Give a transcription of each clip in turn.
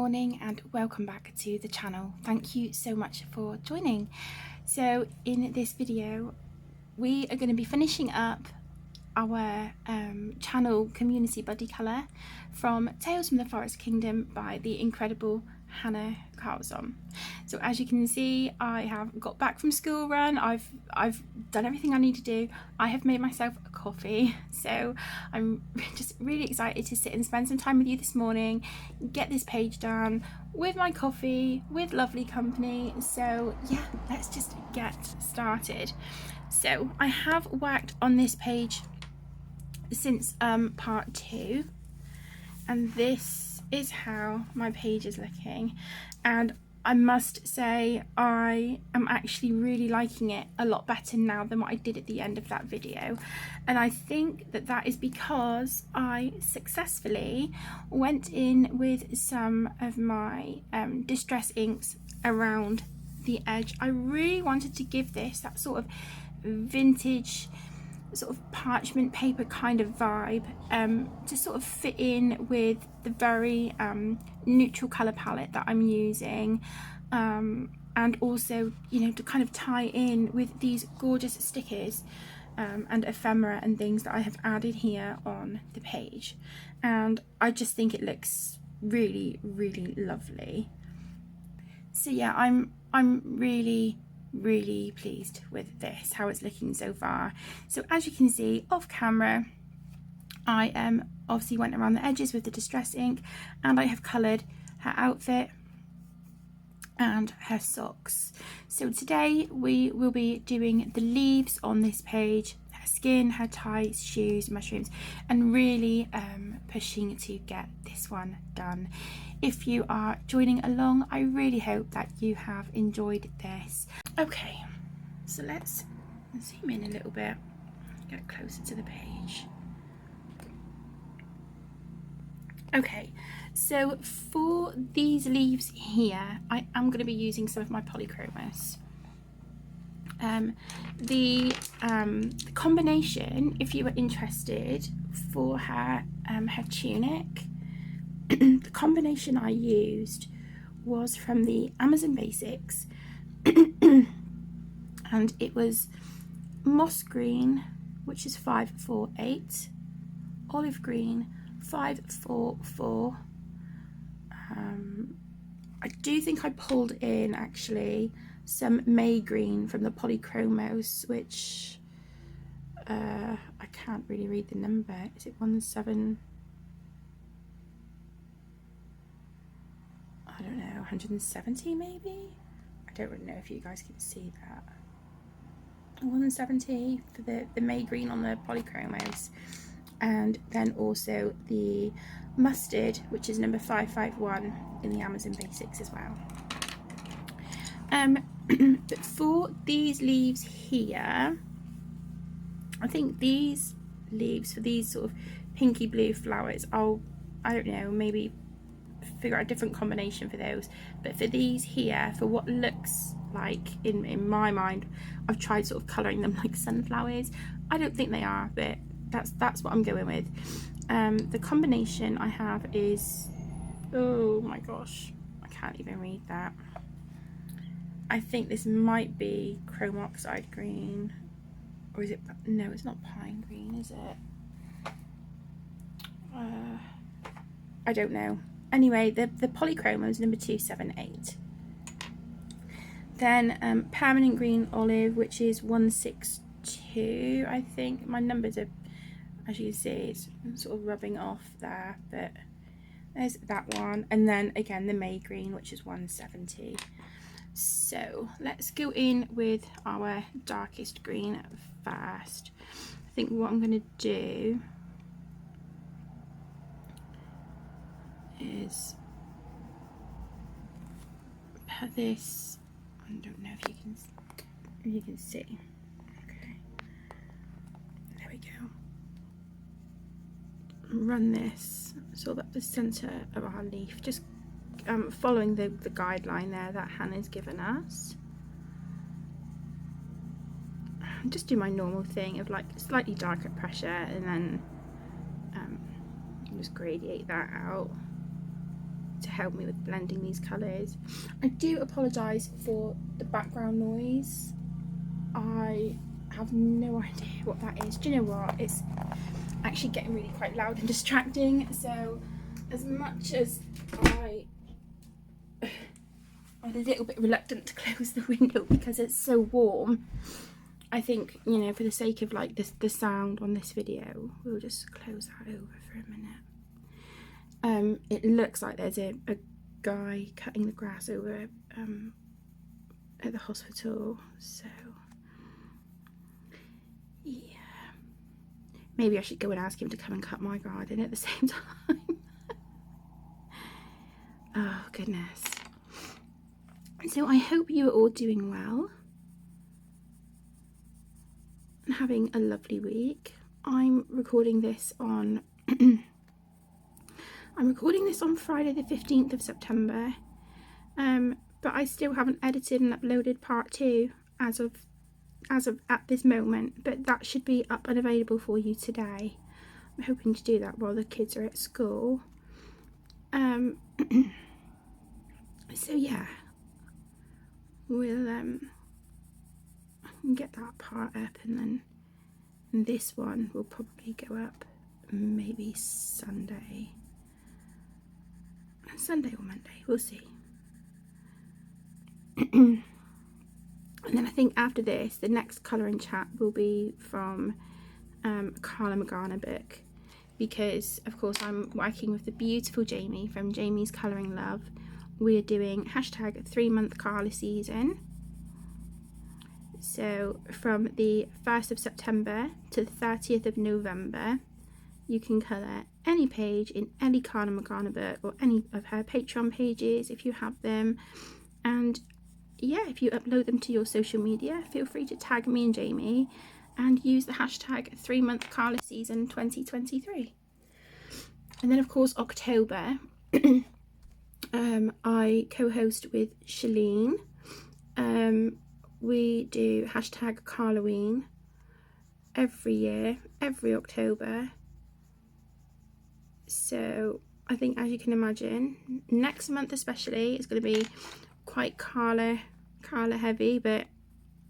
morning and welcome back to the channel. Thank you so much for joining. So in this video we are going to be finishing up our channel community buddy colour from Tales from the Forest Kingdom by the incredible Hanna Karlzon. So as you can see, I have got back from school run. I've done everything I need to do. I have made myself a coffee, so I'm just really excited to sit and spend some time with you this morning, get this page done with my coffee, with lovely company. So yeah, let's just get started. So I have worked on this page since part 2, and this is how my page is looking, and I must say I am actually really liking it a lot better now than what I did at the end of that video. And I think that that is because I successfully went in with some of my distress inks around the edge. I really wanted to give this that sort of vintage sort of parchment paper kind of vibe, to sort of fit in with the very neutral colour palette that I'm using, and also, you know, to kind of tie in with these gorgeous stickers and ephemera and things that I have added here on the page. And I just think it looks really, really lovely. So yeah, I'm really pleased with this, how it's looking so far. So as you can see off camera, I obviously went around the edges with the distress ink, and I have coloured her outfit and her socks. So today we will be doing the leaves on this page, her skin, her ties, shoes, mushrooms, and really pushing to get this one done. If you are joining along, I really hope that you have enjoyed this. Okay, so let's zoom in a little bit, get closer to the page. Okay, so for these leaves here, I am going to be using some of my polychromos. The combination, if you were interested, for her tunic, the combination I used was from the Amazon Basics, and it was moss green, which is 548, olive green 544. I do think I pulled in actually some May green from the polychromos, which I can't really read the number. Is it 17? I don't know, 170 maybe? I don't really know if you guys can see that. 170 for the May green on the polychromos, and then also the mustard, which is number 551 in the Amazon Basics as well. But for these leaves here, I think these leaves for these sort of pinky blue flowers, I don't know, maybe figure out a different combination for those. But for these here, for what looks like in my mind, I've tried sort of colouring them like sunflowers. I don't think they are, but that's what I'm going with. The combination I have is, oh my gosh, I can't even read that. I think this might be chrome oxide green, or is it, no, it's not pine green, is it? I don't know. Anyway, the polychroma is number 278. Then permanent green olive, which is 162. I think my numbers are, as you can see, it's sort of rubbing off there, but there's that one. And then again the May green, which is 170. So let's go in with our darkest green first. I think what I'm going to do is put this, I don't know if you can see. Okay, there we go. Run this sort of up the center of our leaf, just following the guideline there that Hannah's given us. Just do my normal thing of like slightly darker pressure, and then just gradiate that out to help me with blending these colours. I do apologise for the background noise. I have no idea what that is. Do you know what? It's actually getting really quite loud and distracting. So as much as I'm a little bit reluctant to close the window because it's so warm, I think, you know, for the sake of like the sound on this video, we'll just close that over for a minute. It looks like there's a guy cutting the grass over at the hospital, so yeah, maybe I should go and ask him to come and cut my garden at the same time. Oh goodness. So I hope you are all doing well and having a lovely week. I'm recording this on Friday the 15th of September, but I still haven't edited and uploaded part 2 as of at this moment, but that should be up and available for you today. I'm hoping to do that while the kids are at school. So yeah, we'll get that part up, and then this one will probably go up maybe Sunday or Monday, we'll see. And then I think after this, the next colouring chat will be from a Carla Magana book, because of course I'm working with the beautiful Jamie from Jamie's Colouring Love. We're doing hashtag 3-month Carla season. So from the 1st of September to the 30th of November, you can colour any page in any Carla Magana book or any of her Patreon pages if you have them. And yeah, if you upload them to your social media, feel free to tag me and Jamie and use the hashtag 3-month Carla season 2023. And then of course October, I co-host with Shalene. We do hashtag Carloween every year, every October. So I think, as you can imagine, next month especially is going to be quite Carla heavy, but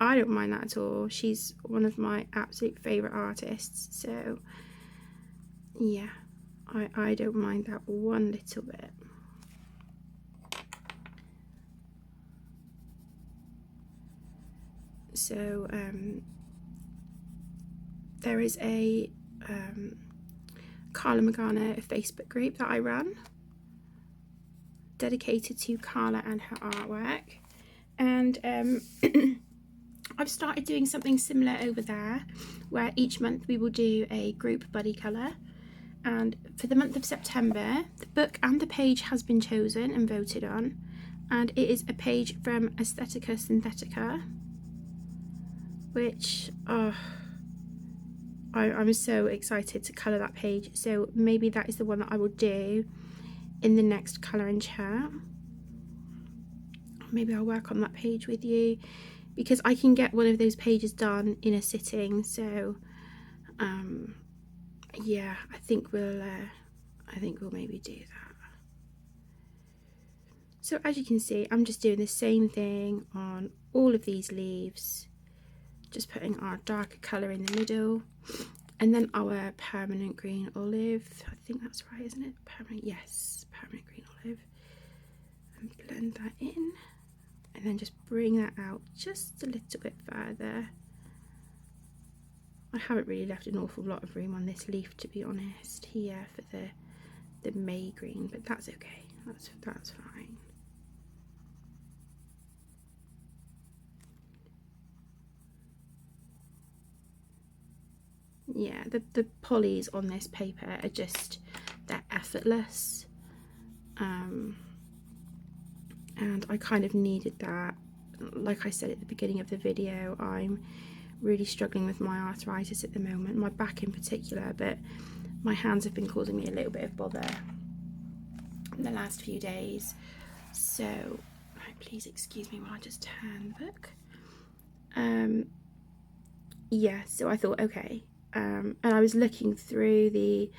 I don't mind that at all. She's one of my absolute favourite artists, so yeah, I don't mind that one little bit. So there is a Carla Magana Facebook group that I run dedicated to Carla and her artwork, and I've started doing something similar over there, where each month we will do a group buddy colour. And for the month of September, the book and the page has been chosen and voted on, and it is a page from Aesthetica Synthetica, which I'm so excited to colour that page. So maybe that is the one that I will do in the next colour and chat. Maybe I'll work on that page with you, because I can get one of those pages done in a sitting. So yeah, I think we'll maybe do that. So as you can see, I'm just doing the same thing on all of these leaves, just putting our darker colour in the middle, and then our permanent green olive. I think that's right, isn't it? Yes, permanent green olive. And blend that in, and then just bring that out just a little bit further. I haven't really left an awful lot of room on this leaf, to be honest, here for the May green, but that's okay. That's fine. Yeah, the polys on this paper are just, they're effortless, and I kind of needed that. Like I said at the beginning of the video, I'm really struggling with my arthritis at the moment, my back in particular, but my hands have been causing me a little bit of bother in the last few days. So please excuse me while I just turn the book. Yeah, so I thought, okay, and I was looking through the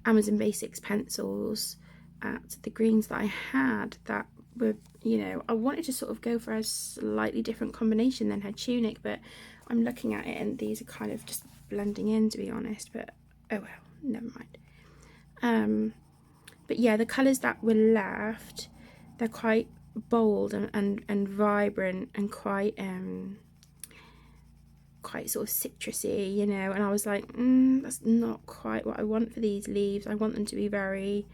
Amazon Basics pencils, at the greens that I had that were, you know, I wanted to sort of go for a slightly different combination than her tunic, but I'm looking at it and these are kind of just blending in, to be honest, but oh well, never mind. But yeah, the colours that were left, they're quite bold and vibrant and quite sort of citrusy, you know, and I was like, that's not quite what I want for these leaves. I want them to be very,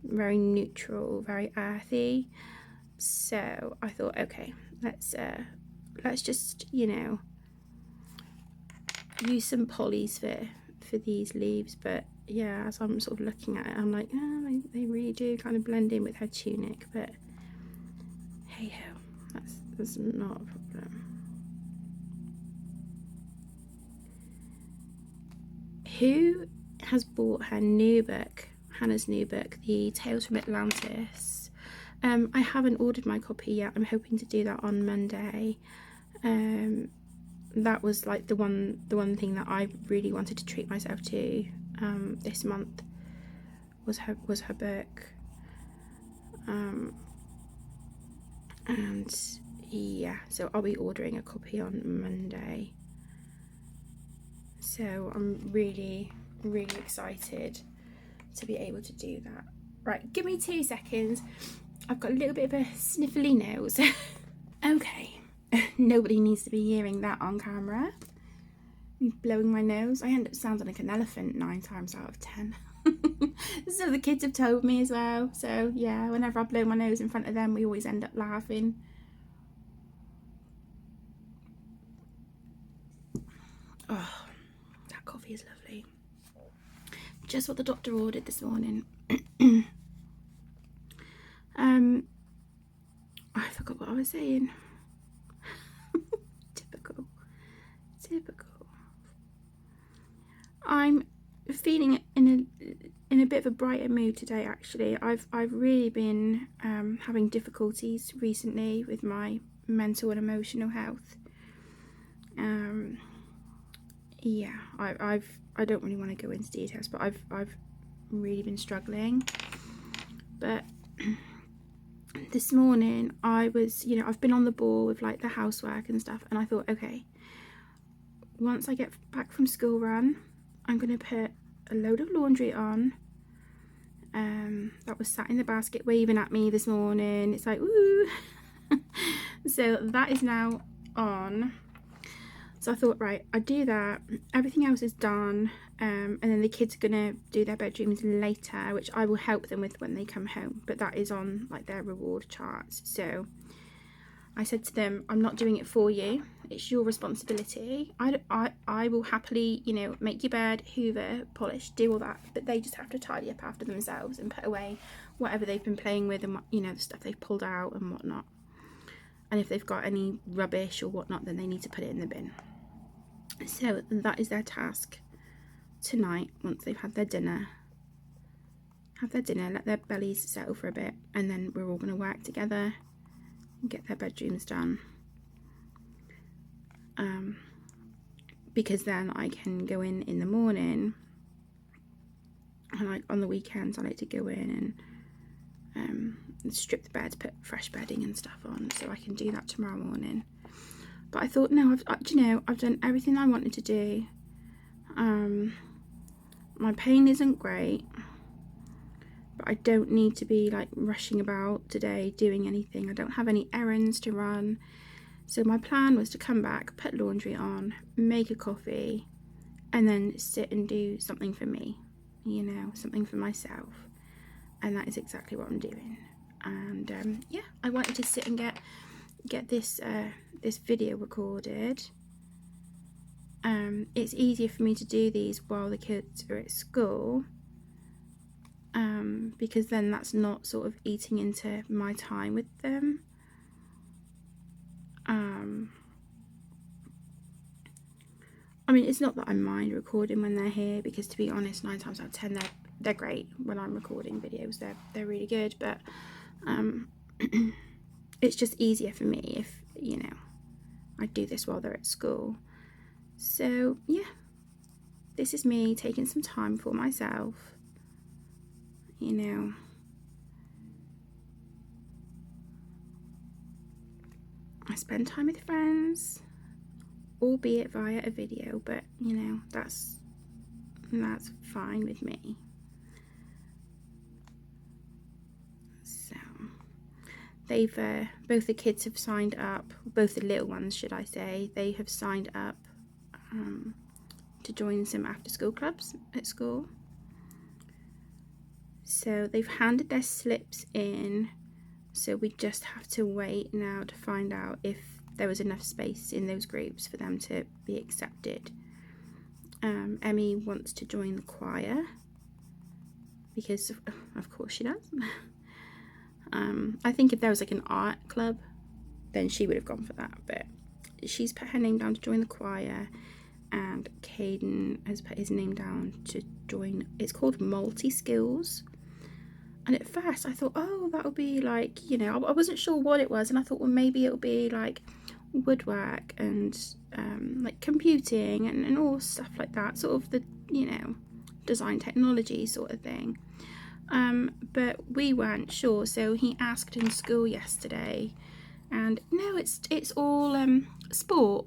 very neutral, very earthy. So I thought, okay, let's just, you know, use some polys for these leaves. But yeah, as I'm sort of looking at it, I'm like, oh, they really do kind of blend in with her tunic, but hey ho, that's not a problem. Who has bought her new book, Hannah's new book, The Tales from Atlantis? I haven't ordered my copy yet. I'm hoping to do that on Monday. That was like the one thing that I really wanted to treat myself to this month was her book. And yeah, so I'll be ordering a copy on Monday. So I'm really, really excited to be able to do that. Right, give me 2 seconds. I've got a little bit of a sniffly nose. Okay, nobody needs to be hearing that on camera. Me blowing my nose. I end up sounding like an elephant 9 times out of 10. So the kids have told me as well. So yeah, whenever I blow my nose in front of them, we always end up laughing. Oh, that coffee is lovely. Just what the doctor ordered this morning. I forgot what I was saying. Typical. I'm feeling in a bit of a brighter mood today. Actually, I've really been having difficulties recently with my mental and emotional health. Yeah, I don't really want to go into details, but I've really been struggling. But this morning I was, you know, I've been on the ball with like the housework and stuff, and I thought, okay, once I get back from school run, I'm gonna put a load of laundry on. That was sat in the basket waving at me this morning. It's like, woo. So that is now on. So I thought, right, I'd do that. Everything else is done. And then the kids are gonna do their bedrooms later, which I will help them with when they come home. But that is on like their reward charts. So I said to them, I'm not doing it for you. It's your responsibility. I will happily, you know, make your bed, hoover, polish, do all that. But they just have to tidy up after themselves and put away whatever they've been playing with and, you know, the stuff they've pulled out and whatnot. And if they've got any rubbish or whatnot, then they need to put it in the bin. So that is their task tonight. Once they've had their dinner, let their bellies settle for a bit, and then we're all going to work together and get their bedrooms done. Because then I can go in the morning, and like on the weekends I like to go in and strip the beds, put fresh bedding and stuff on, so I can do that tomorrow morning. But I thought, no, I've done everything I wanted to do. My pain isn't great, but I don't need to be like rushing about today doing anything. I don't have any errands to run. So my plan was to come back, put laundry on, make a coffee, and then sit and do something for me, you know, something for myself. And that is exactly what I'm doing. And yeah, I wanted to sit and get this this video recorded. It's easier for me to do these while the kids are at school, because then that's not sort of eating into my time with them. I mean, it's not that I mind recording when they're here, because to be honest, 9 times out of 10 they're great when I'm recording videos. They're really good, but it's just easier for me if, you know, I do this while they're at school. So yeah, this is me taking some time for myself, you know, I spend time with friends, albeit via a video, but you know, that's fine with me. So they've both the kids have signed up, both the little ones should I say, they have signed up to join some after school clubs at school. So they've handed their slips in, so we just have to wait now to find out if there was enough space in those groups for them to be accepted. Emmy wants to join the choir because of course she does. I think if there was like an art club, then she would have gone for that, but she's put her name down to join the choir, and Caden has put his name down to join, it's called multi-skills. And at first I thought, oh, that would be like, you know, I wasn't sure what it was, and I thought, well, maybe it'll be like woodwork and like computing and all stuff like that, sort of the, you know, design technology sort of thing. But we weren't sure, so he asked in school yesterday, and no, it's all sport,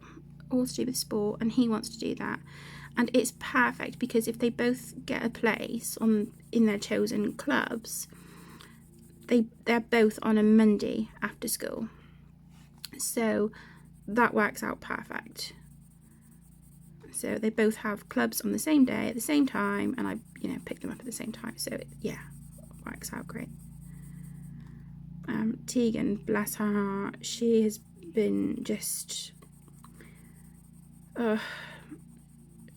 all to do with sport, and he wants to do that. And it's perfect because if they both get a place in their chosen clubs, they're both on a Monday after school, so that works out perfect. So they both have clubs on the same day at the same time, and I, you know, pick them up at the same time. So yeah, works out great. Tegan, bless her heart, she has been just,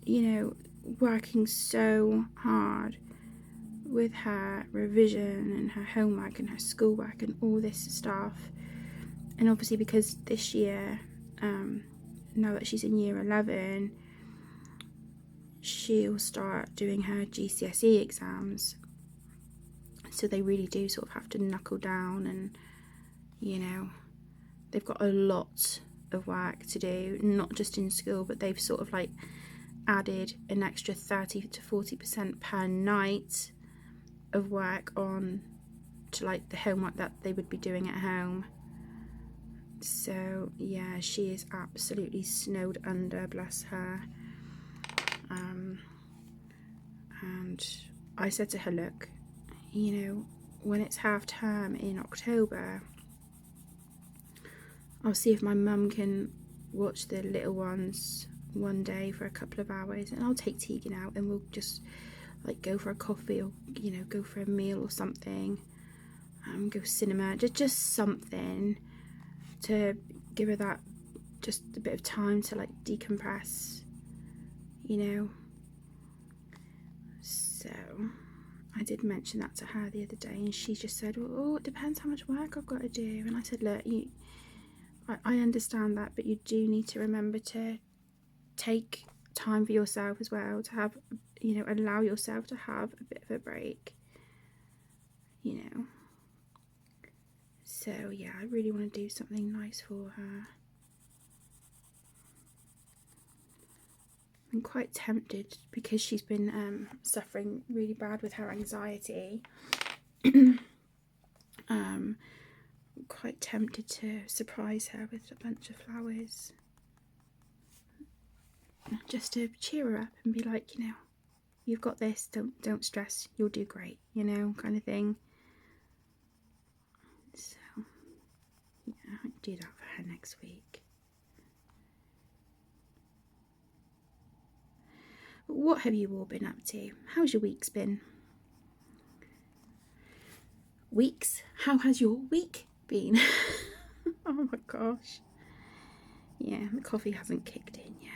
you know, working so hard with her revision and her homework and her schoolwork and all this stuff. And obviously because this year, now that she's in year 11, she'll start doing her GCSE exams, so they really do sort of have to knuckle down, and you know, they've got a lot of work to do, not just in school, but they've sort of like added an extra 30 to 40% per night of work on to like the homework that they would be doing at home. So yeah, she is absolutely snowed under, bless her. And I said to her, look, you know, when it's half term in October, I'll see if my mum can watch the little ones one day for a couple of hours, and I'll take Tegan out and we'll just like go for a coffee, or you know, go for a meal or something, go cinema, just something to give her that, just a bit of time to like decompress, you know. So I did mention that to her the other day, and she just said, well, oh, it depends how much work I've got to do. And I said, look, I understand that, but you do need to remember to take time for yourself as well, to have, you know, allow yourself to have a bit of a break, you know. So yeah, I really want to do something nice for her. I'm quite tempted, because she's been suffering really bad with her anxiety. Quite tempted to surprise her with a bunch of flowers, just to cheer her up and be like, you know, you've got this, don't stress, you'll do great, you know, kind of thing. So yeah, I'll do that for her next week. What have you all been up to? How's your week's been? Weeks? How has your week been? Oh my gosh. Yeah, the coffee hasn't kicked in yet.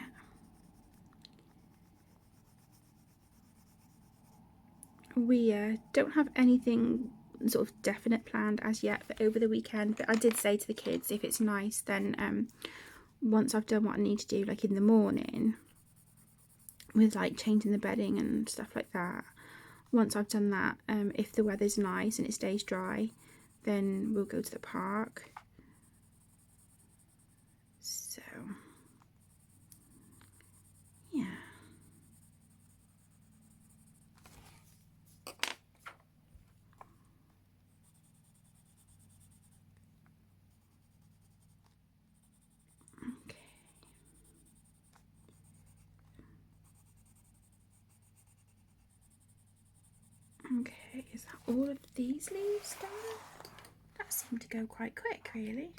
We don't have anything sort of definite planned as yet for over the weekend, but I did say to the kids, if it's nice, then once I've done what I need to do, like in the morning, with like changing the bedding and stuff like that, once I've done that, if the weather's nice and it stays dry, then we'll go to the park. So yeah. Is that all of these leaves done? That seemed to go quite quick, really.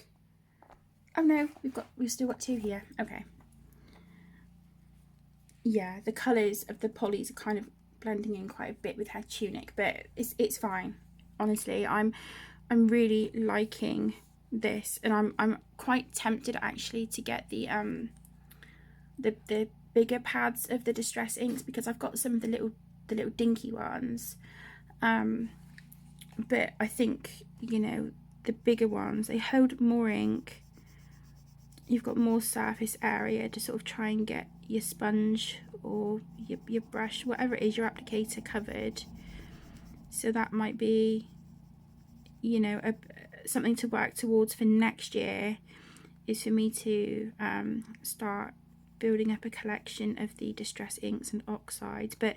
Oh no, we've still got 2 here. Okay. Yeah, the colours of the polys are kind of blending in quite a bit with her tunic, but it's fine. Honestly, I'm really liking this, and I'm quite tempted actually to get the bigger pads of the Distress inks, because I've got some of the little dinky ones, but I think, you know, the bigger ones, they hold more ink. You've got more surface area to sort of try and get your sponge or your brush, whatever it is, your applicator covered. So that might be, you know, something to work towards for next year, is for me to start building up a collection of the Distress inks and oxides. But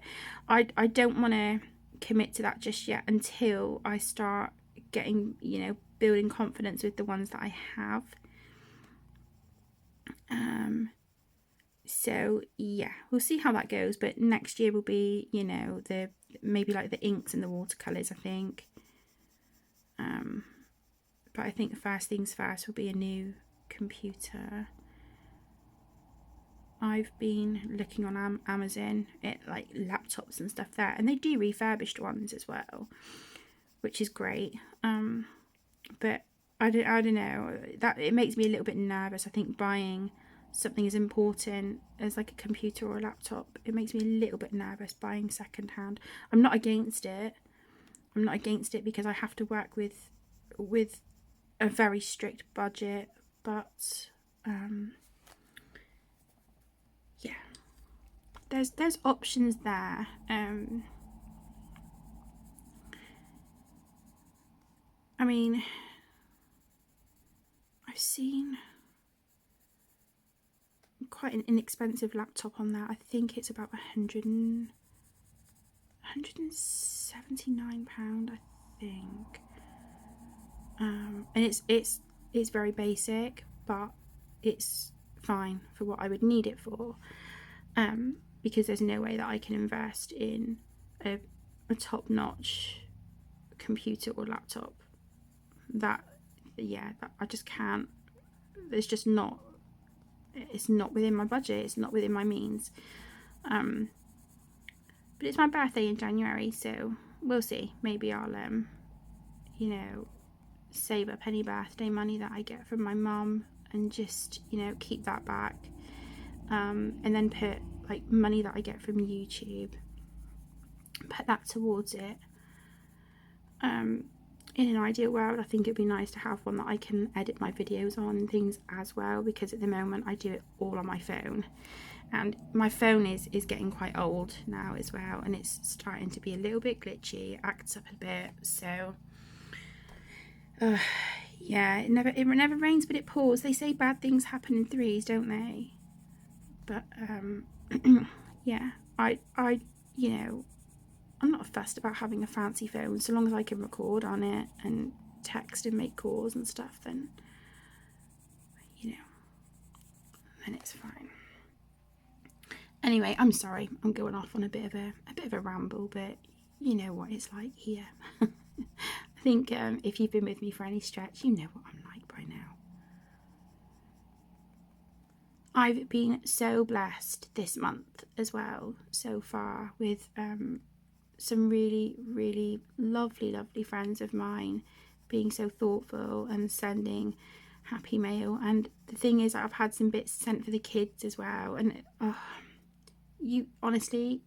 I don't want to commit to that just yet until I start getting, you know, building confidence with the ones that I have. So yeah, we'll see how that goes, but next year will be, you know, maybe like the inks and the watercolors, I think. But I think first things first will be a new computer. I've been looking on Amazon at like laptops and stuff there, and they do refurbished ones as well, which is great. But I don't know, that it makes me a little bit nervous. I think buying something as important as like a computer or a laptop, it makes me a little bit nervous buying secondhand. I'm not against it. I'm not against it because I have to work with a very strict budget, but yeah, there's options there. I mean, I've seen quite an inexpensive laptop on there. I think it's about £179, I think. And it's very basic, but it's fine for what I would need it for. Because there's no way that I can invest in a top-notch computer or laptop. That I just can't. It's just not. It's not within my budget. It's not within my means. But it's my birthday in January, so we'll see. Maybe I'll you know, save up any birthday money that I get from my mum and just, you know, keep that back, and then put like money that I get from YouTube, put that towards it. In an ideal world, I think it'd be nice to have one that I can edit my videos on and things as well, because at the moment I do it all on my phone, and my phone is getting quite old now as well, and it's starting to be a little bit glitchy, it acts up a bit. So yeah, it never rains but it pours. They say bad things happen in threes, don't they? But yeah, I you know, I'm not fussed about having a fancy phone, so long as I can record on it and text and make calls and stuff, then, you know, then it's fine. Anyway, I'm sorry, I'm going off on a bit of a ramble, but you know what it's like here. I think if you've been with me for any stretch, you know what I'm like by now. I've been so blessed this month as well so far with some really, really lovely friends of mine being so thoughtful and sending happy mail. And the thing is, I've had some bits sent for the kids as well, and you honestly,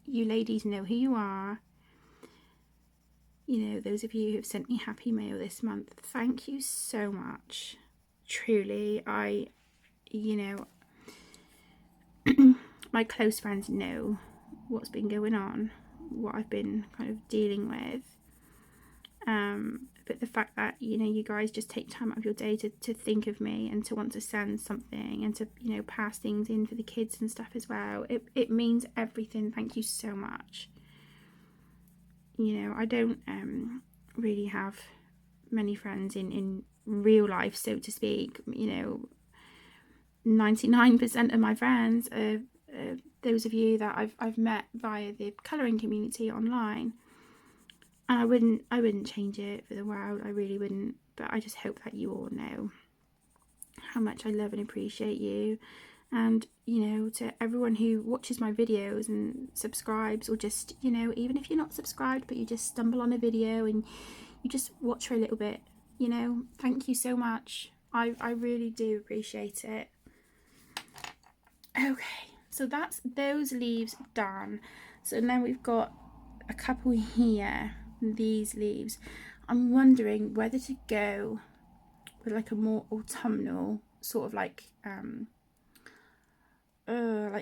you ladies know who you are. You know, those of you who have sent me happy mail this month, thank you so much. Truly, you know, my close friends know what's been going on, what I've been kind of dealing with, but the fact that, you know, you guys just take time out of your day to think of me and to want to send something and to, you know, pass things in for the kids and stuff as well, it means everything. Thank you so much. You know, I don't really have many friends in real life, so to speak. You know, 99% of my friends are those of you that I've met via the colouring community online. And I wouldn't change it for the world, I really wouldn't, but I just hope that you all know how much I love and appreciate you. And, you know, to everyone who watches my videos and subscribes, or just, you know, even if you're not subscribed but you just stumble on a video and you just watch for a little bit, you know, thank you so much. I really do appreciate it. Okay, so that's those leaves done. So now we've got a couple here, these leaves. I'm wondering whether to go with like a more autumnal sort of like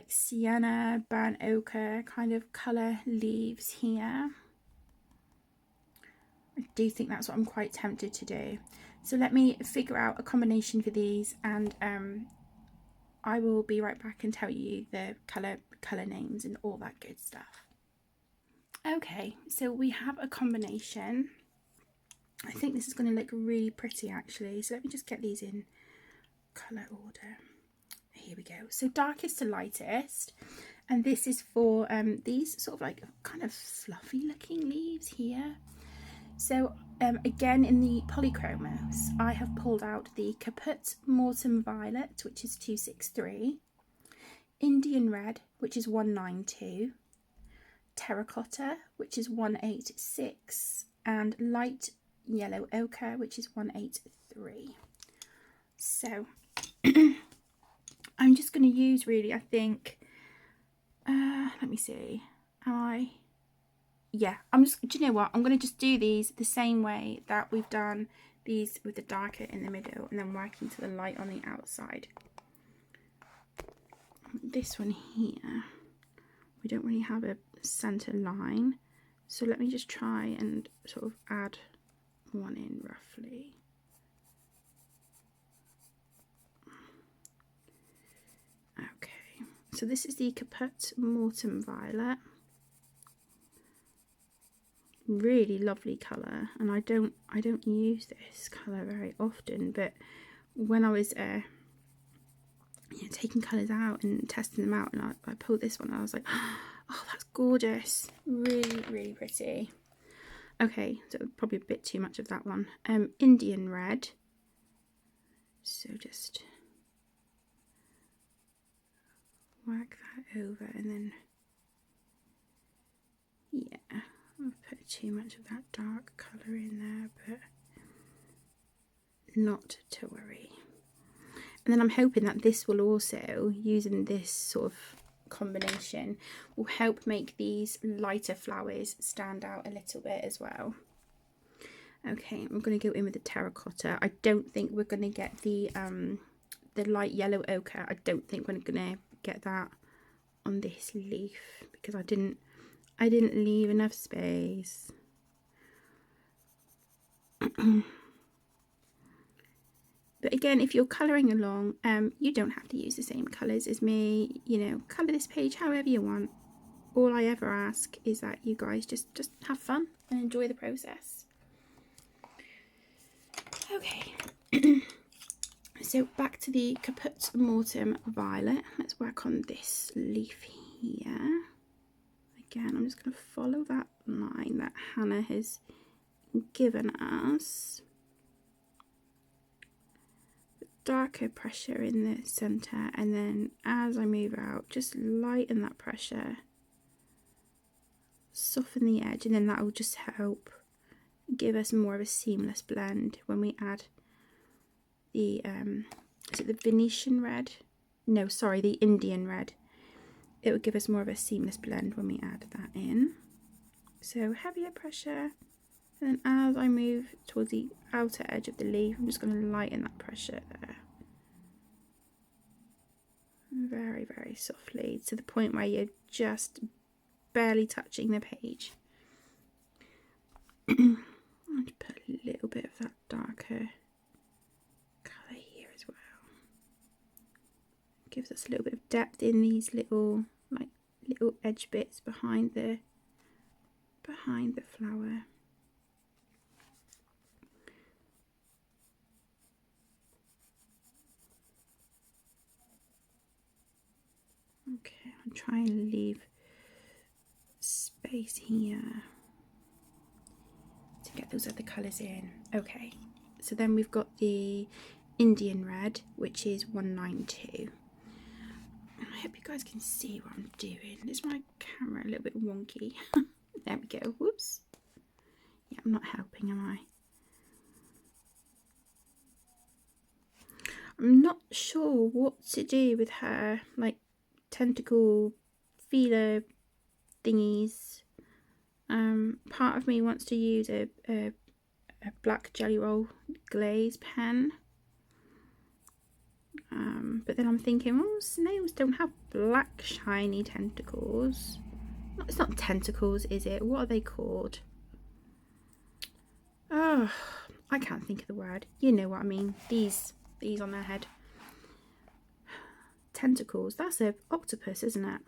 sienna, burnt ochre kind of colour leaves here. I do think that's what I'm quite tempted to do. So let me figure out a combination for these, and I will be right back and tell you the colour names and all that good stuff. Okay, so we have a combination. I think this is going to look really pretty actually. So let me just get these in colour order. Here we go. So darkest to lightest, and this is for these sort of like kind of fluffy looking leaves here. So again, in the polychromos, I have pulled out the Caput Mortem Violet, which is 263, Indian Red, which is 192, Terracotta, which is 186, and Light Yellow Ochre, which is 183. So I'm just going to use really, I think, let me see, yeah, I'm just, do you know what, I'm going to just do these the same way that we've done these, with the darker in the middle and then working to the light on the outside. This one here, we don't really have a center line, so let me just try and sort of add one in roughly. Okay, so this is the Caput Mortem Violet. Really lovely colour, and I don't use this colour very often, but when I was you know, taking colours out and testing them out, and I pulled this one and I was like, oh, that's gorgeous, really pretty. Okay, so probably a bit too much of that one. Indian Red, so just work that over, and then yeah, I've put too much of that dark colour in there, but not to worry. And then I'm hoping that this will also, using this sort of combination, will help make these lighter flowers stand out a little bit as well. Okay, I'm going to go in with the terracotta. I don't think we're going to get the light yellow ochre. I don't think we're going to get that on this leaf because I didn't leave enough space. But again, if you're colouring along, you don't have to use the same colours as me. You know, colour this page however you want. All I ever ask is that you guys just have fun and enjoy the process. Okay, so back to the Caput Mortem Violet. Let's work on this leaf here. Again, I'm just going to follow that line that Hannah has given us. Darker pressure in the centre, and then as I move out, just lighten that pressure, soften the edge, and then that will just help give us more of a seamless blend when we add the is it the Venetian red? No, sorry, the Indian red. It will give us more of a seamless blend when we add that in. So heavier pressure, and then as I move towards the outer edge of the leaf, I'm just going to lighten that pressure there. Very, very softly, to the point where you're just barely touching the page. I'll just put a little bit of that darker colour here as well. Gives us a little bit of depth in these little edge bits behind the flower. Okay, I'm trying to leave space here. get those other colours in. Okay, so then we've got the Indian red, which is 192. I hope you guys can see what I'm doing. Is my camera a little bit wonky? There we go. Whoops. Yeah, I'm not helping, am I? I'm not sure what to do with her, like, tentacle feeler thingies. Part of me wants to use a black Jelly Roll glaze pen. But then I'm thinking, well, snails don't have black shiny tentacles. It's not tentacles, is it? What are they called? Oh, I can't think of the word. You know what I mean. These on their head. Tentacles. That's an octopus, isn't it?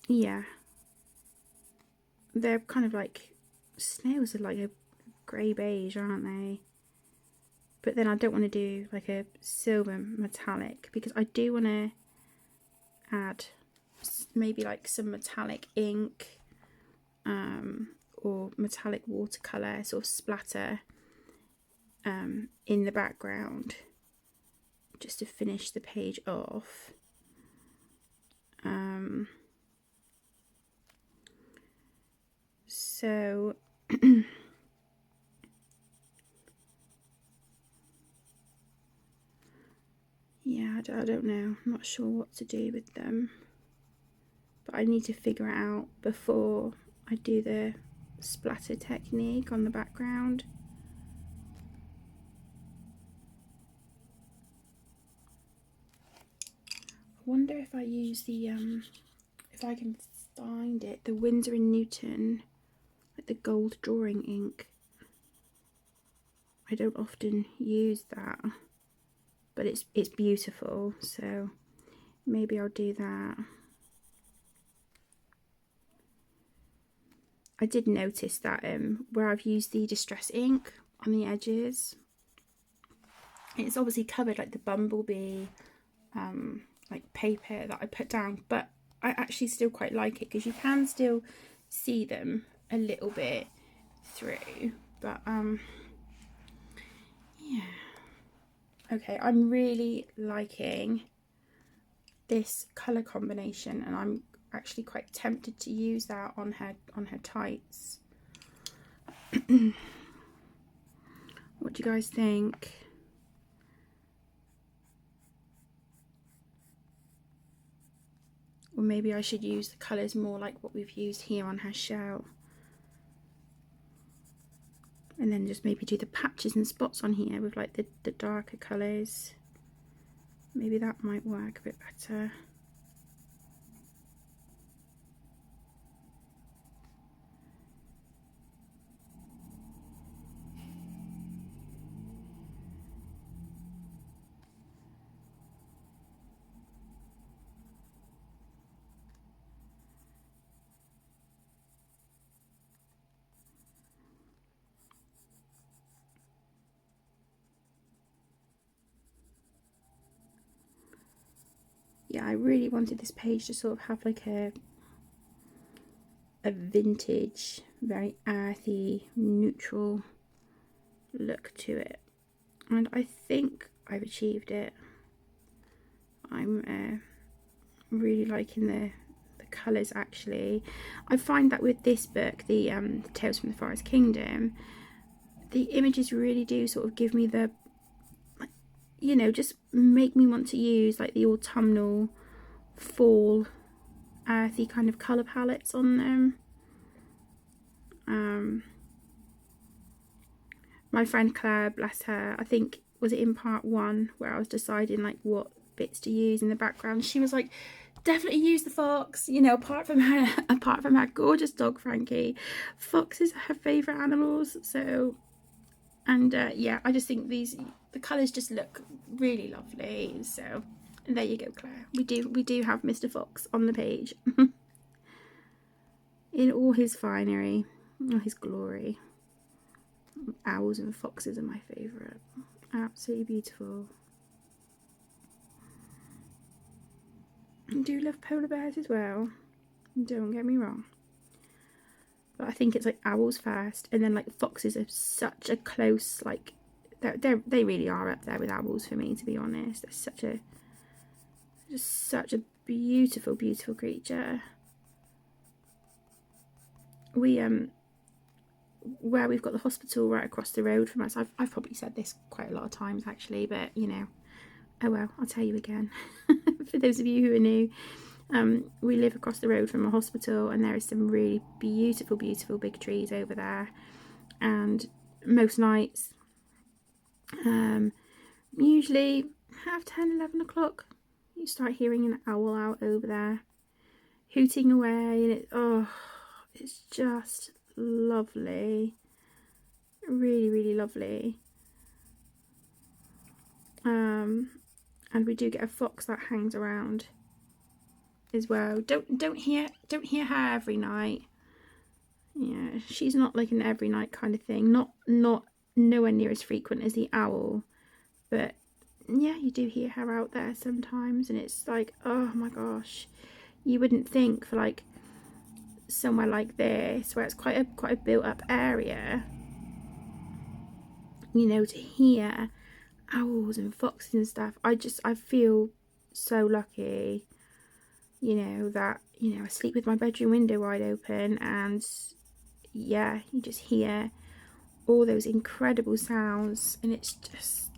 Yeah. They're kind of like, snails are like a grey beige, aren't they? But then I don't want to do like a silver metallic, because I do want to add maybe like some metallic ink, or metallic watercolour sort of splatter in the background, just to finish the page off. So yeah, I don't know. I'm not sure what to do with them, but I need to figure it out before I do the splatter technique on the background. I wonder if I use the if I can find it, the Winsor & Newton, like the gold drawing ink. I don't often use that, but it's beautiful, so maybe I'll do that. I did notice that where I've used the distress ink on the edges, it's obviously covered like the bumblebee like paper that I put down, but I actually still quite like it because you can still see them a little bit through. But yeah, okay, I'm really liking this colour combination, and I'm actually quite tempted to use that on her tights. What do you guys think? Or maybe I should use the colours more like what we've used here on her shell, and then just maybe do the patches and spots on here with like the darker colours. Maybe that might work a bit better. Yeah, I really wanted this page to sort of have like a vintage, very earthy, neutral look to it, and I think I've achieved it. I'm really liking the colours actually. I find that with this book, the Tales from the Forest Kingdom, the images really do sort of give me the, you know, just make me want to use like the autumnal, fall, earthy kind of colour palettes on them. My friend Claire, bless her, I think, was it in part 1 where I was deciding like what bits to use in the background, she was like, definitely use the fox, you know, apart from her gorgeous dog Frankie, foxes are her favourite animals. So, and yeah, I just think the colours just look really lovely. So there you go, Claire, we do have Mr. Fox on the page in all his finery, all his glory. Owls and foxes are my favourite. Absolutely beautiful. I do love polar bears as well, don't get me wrong. but I think it's like owls first, and then like foxes are such a close, like they really are up there with owls for me, to be honest. They're just such a beautiful, beautiful creature. We where we've got the hospital right across the road from us, I've probably said this quite a lot of times actually, but you know, oh well, I'll tell you again. For those of you who are new, we live across the road from a hospital, and there is some really beautiful, beautiful big trees over there. And most nights, usually 10:30, 11 o'clock, you start hearing an owl out over there hooting away, and it's just lovely, really, really lovely. And we do get a fox that hangs around as well. Don't hear her every night. Yeah, she's not like an every night kind of thing. Not nowhere near as frequent as the owl, but yeah, you do hear her out there sometimes, and it's like, oh my gosh, you wouldn't think for like somewhere like this where it's quite a built up area, you know, to hear owls and foxes and stuff. I feel so lucky, you know, that, you know, I sleep with my bedroom window wide open, and yeah, you just hear all those incredible sounds, and it's just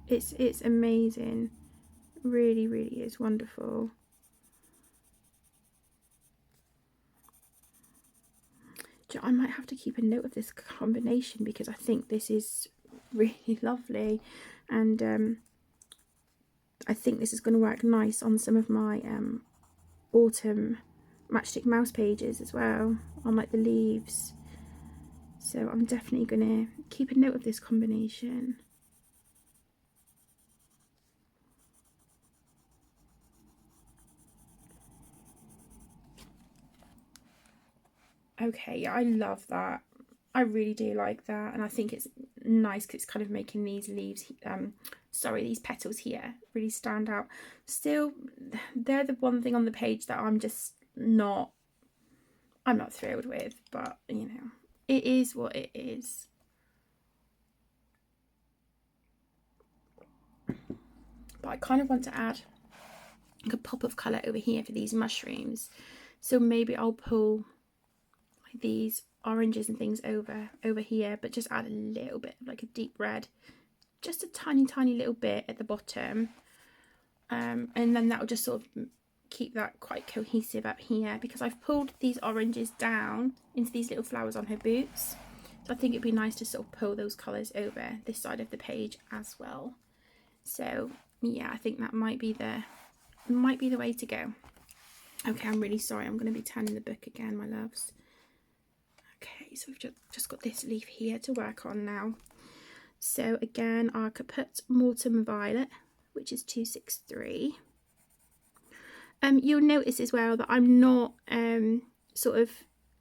it's amazing. Really, really is wonderful. I might have to keep a note of this combination, because I think this is really lovely, and I think this is going to work nice on some of my autumn matchstick mouse pages as well, on like the leaves. So I'm definitely going to keep a note of this combination. Okay, yeah, I love that. I really do like that, and I think it's nice because it's kind of making these leaves, these petals here really stand out. Still, they're the one thing on the page that I'm not thrilled with, but you know, it is what it is. But I kind of want to add like a pop of colour over here for these mushrooms, so maybe I'll pull like these oranges and things over here, but just add a little bit of like a deep red, just a tiny little bit at the bottom, and then that will just sort of keep that quite cohesive up here, because I've pulled these oranges down into these little flowers on her boots, so I think it'd be nice to sort of pull those colours over this side of the page as well. So yeah, I think that might be the way to go. Okay, I'm really sorry, I'm going to be turning the book again, my loves. Okay, so we've just got this leaf here to work on now. So again, our Caput Mortem Violet, which is 263. You'll notice as well that I'm not sort of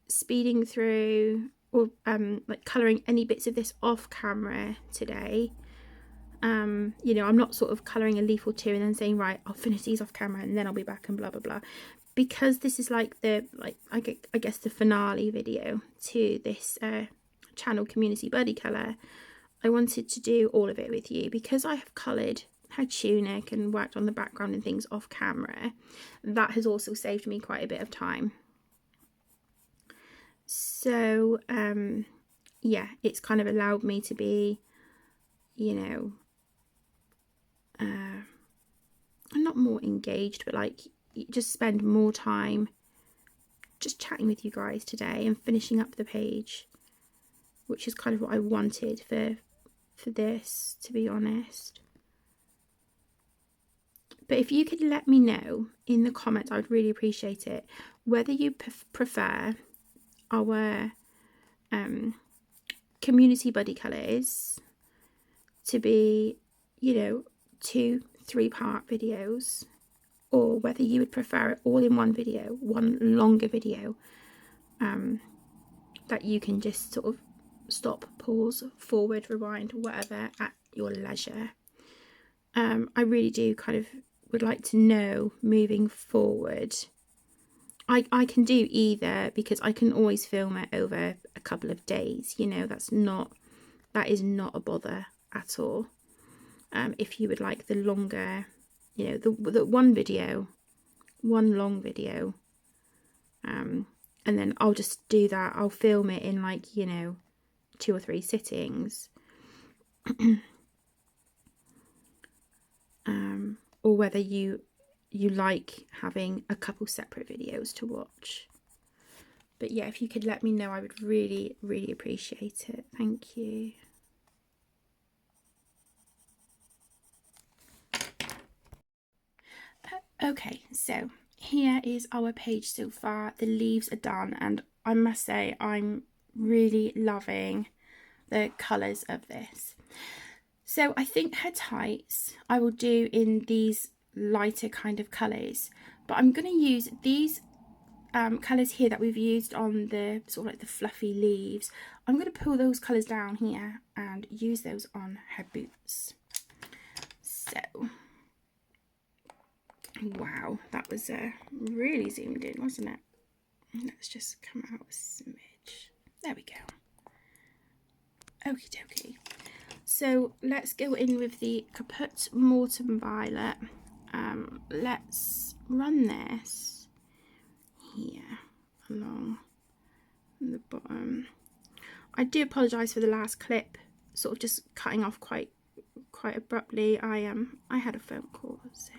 speeding through or like colouring any bits of this off camera today. You know, I'm not sort of colouring a leaf or two and then saying, right, I'll finish these off camera and then I'll be back and blah blah blah, because this is like I guess the finale video to this channel community buddy colour. I wanted to do all of it with you because I have coloured her tunic and worked on the background and things off camera. That has also saved me quite a bit of time. So yeah, it's kind of allowed me to be, you know, not more engaged, but like just spend more time just chatting with you guys today and finishing up the page, which is kind of what I wanted for this, to be honest. But if you could let me know in the comments, I would really appreciate it, whether you prefer our community buddy colours to be, you know, 2-3 part videos, or whether you would prefer it all in one video, one longer video, that you can just sort of stop, pause, forward, rewind, whatever at your leisure. I really do kind of would like to know moving forward I can do either, because I can always film it over a couple of days, you know. That is not a bother at all. If you would like the longer, you know, the one long video, and then I'll just do that. I'll film it in, like, you know, 2 or 3 sittings. Or whether you like having a couple separate videos to watch. But yeah, if you could let me know, I would really, really appreciate it. Thank you. Okay, so here is our page so far. The leaves are done, and I must say I'm really loving the colours of this. So I think her tights I will do in these lighter kind of colours, but I'm going to use these colours here that we've used on the sort of like the fluffy leaves. I'm going to pull those colours down here and use those on her boots. So, wow, that was really zoomed in, wasn't it? Let's just come out a smidge. There we go. Okie dokie. So let's go in with the Caput Mortem Violet. Let's run this here along the bottom. I do apologise for the last clip, sort of just cutting off quite abruptly. I had a phone call, so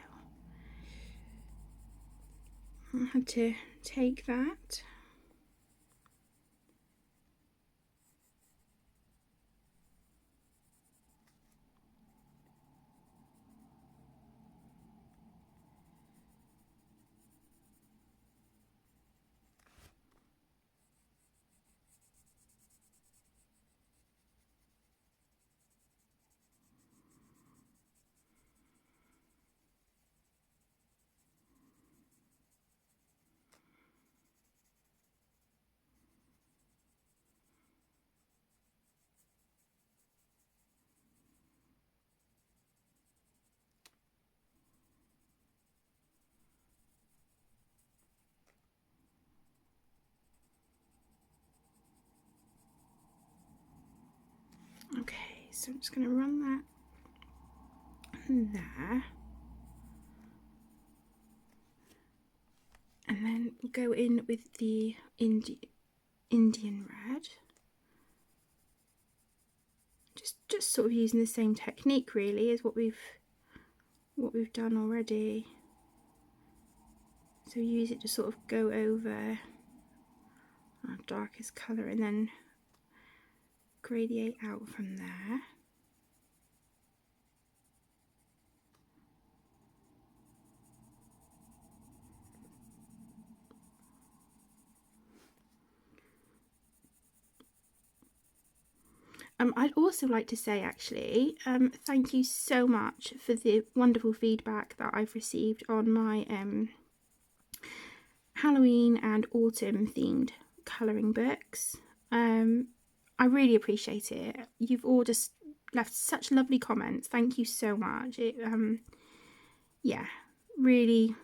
I had to take that. Okay, so I'm just going to run that there, and then we'll go in with the Indian red. Just sort of using the same technique really as what we've done already. So use it to sort of go over our darkest colour and then gradiate out from there. I'd also like to say, actually, thank you so much for the wonderful feedback that I've received on my Halloween and autumn themed colouring books. I really appreciate it. You've all just left such lovely comments. Thank you so much. It yeah, really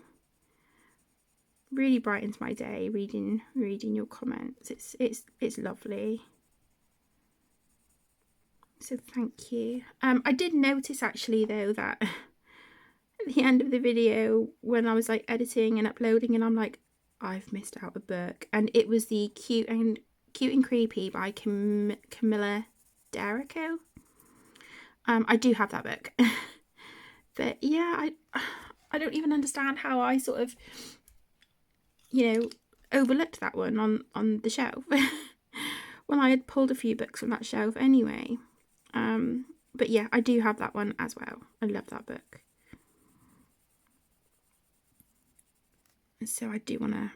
brightens my day reading your comments. It's lovely. So thank you. I did notice actually though that at the end of the video when I was like editing and uploading, and I'm like, I've missed out a book, and it was the Cute and Creepy by Camilla Derrico. I do have that book. But yeah, I don't even understand how I sort of, you know, overlooked that one on the shelf when I had pulled a few books from that shelf anyway. But yeah, I do have that one as well. I love that book. So I do want to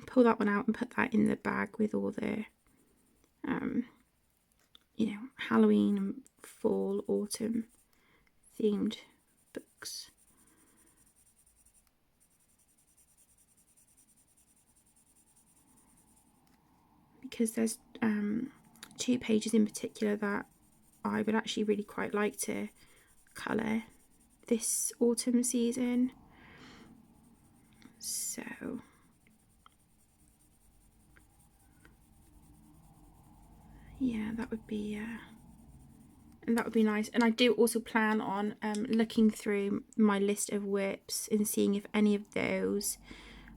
pull that one out and put that in the bag with all the, you know, Halloween and fall, autumn themed books. Because there's 2 pages in particular that I would actually really quite like to colour this autumn season. So yeah, that would be nice. And I do also plan on looking through my list of whips and seeing if any of those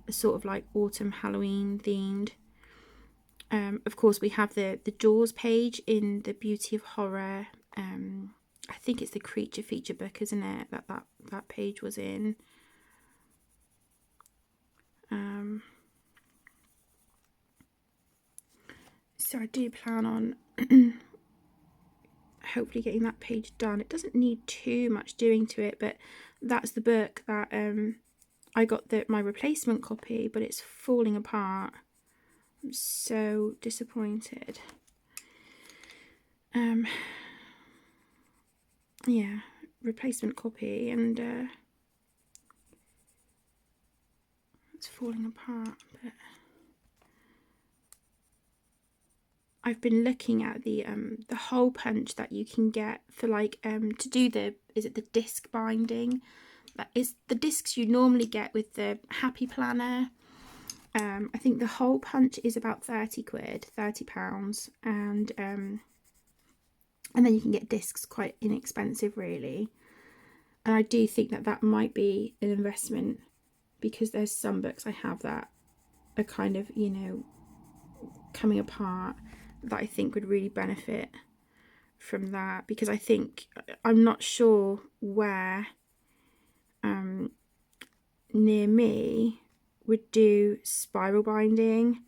are sort of like autumn Halloween themed. Of course, we have the Jaws page in the Beauty of Horror. I think it's the creature feature book, isn't it? That page was in. So I do plan on hopefully getting that page done. It doesn't need too much doing to it, but that's the book that I got my replacement copy, but it's falling apart. I'm so disappointed. Yeah, replacement copy, and it's falling apart. But I've been looking at the hole punch that you can get for like to do the disc binding. That is the discs you normally get with the Happy Planner. I think the hole punch is about £30, and then you can get discs quite inexpensive, really. And I do think that might be an investment, because there's some books I have that are kind of, you know, coming apart, that I think would really benefit from that, because I think, I'm not sure where near me would do spiral binding.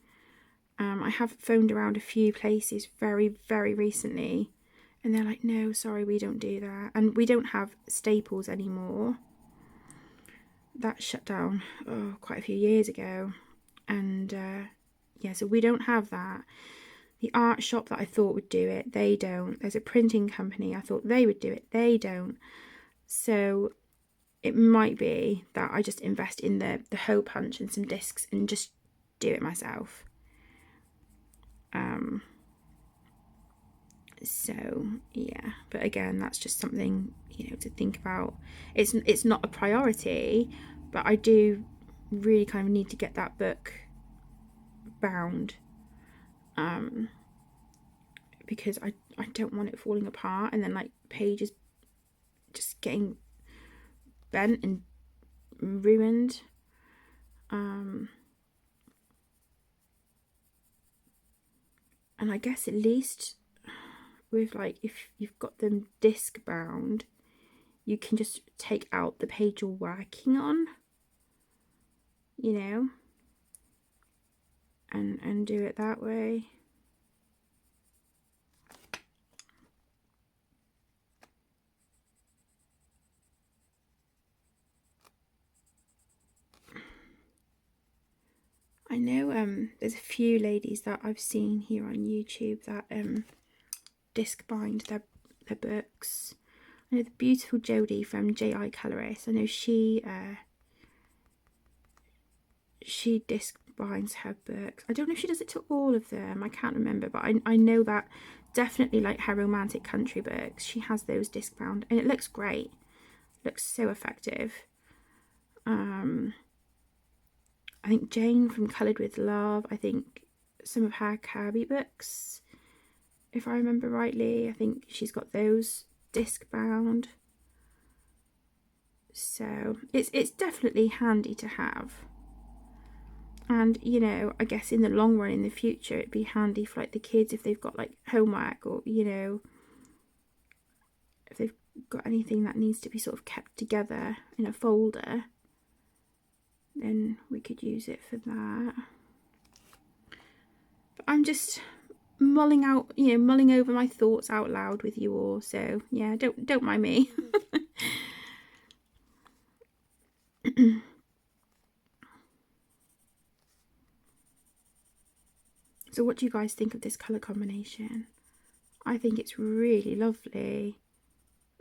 I have phoned around a few places very, very recently, and they're like, no, sorry, we don't do that. And we don't have Staples anymore. That shut down quite a few years ago. And yeah, so we don't have that. The art shop that I thought would do it, they don't. There's a printing company I thought they would do it, they don't. So it might be that I just invest in the hole punch and some discs and just do it myself. So yeah, but again, that's just something, you know, to think about. It's not a priority, but I do really kind of need to get that book bound, because I don't want it falling apart and then like pages just getting bent and ruined. And I guess at least with like, if you've got them disc bound, you can just take out the page you're working on, you know, and do it that way. I know there's a few ladies that I've seen here on YouTube that disc bind their books. I know the beautiful Jodie from J.I. Colorist. I know she disc binds her books. I don't know if she does it to all of them. I can't remember, but I know that definitely, like her romantic country books, she has those disc bound, and it looks great. It looks so effective. I think Jane from Coloured with Love, I think some of her Kirby books, if I remember rightly, I think she's got those disc bound. So it's definitely handy to have. And, you know, I guess in the long run, in the future, it'd be handy for like the kids if they've got like homework, or, you know, if they've got anything that needs to be sort of kept together in a folder, then we could use it for that. But I'm just mulling over my thoughts out loud with you all, so yeah, don't mind me. So what do you guys think of this colour combination? I think it's really lovely.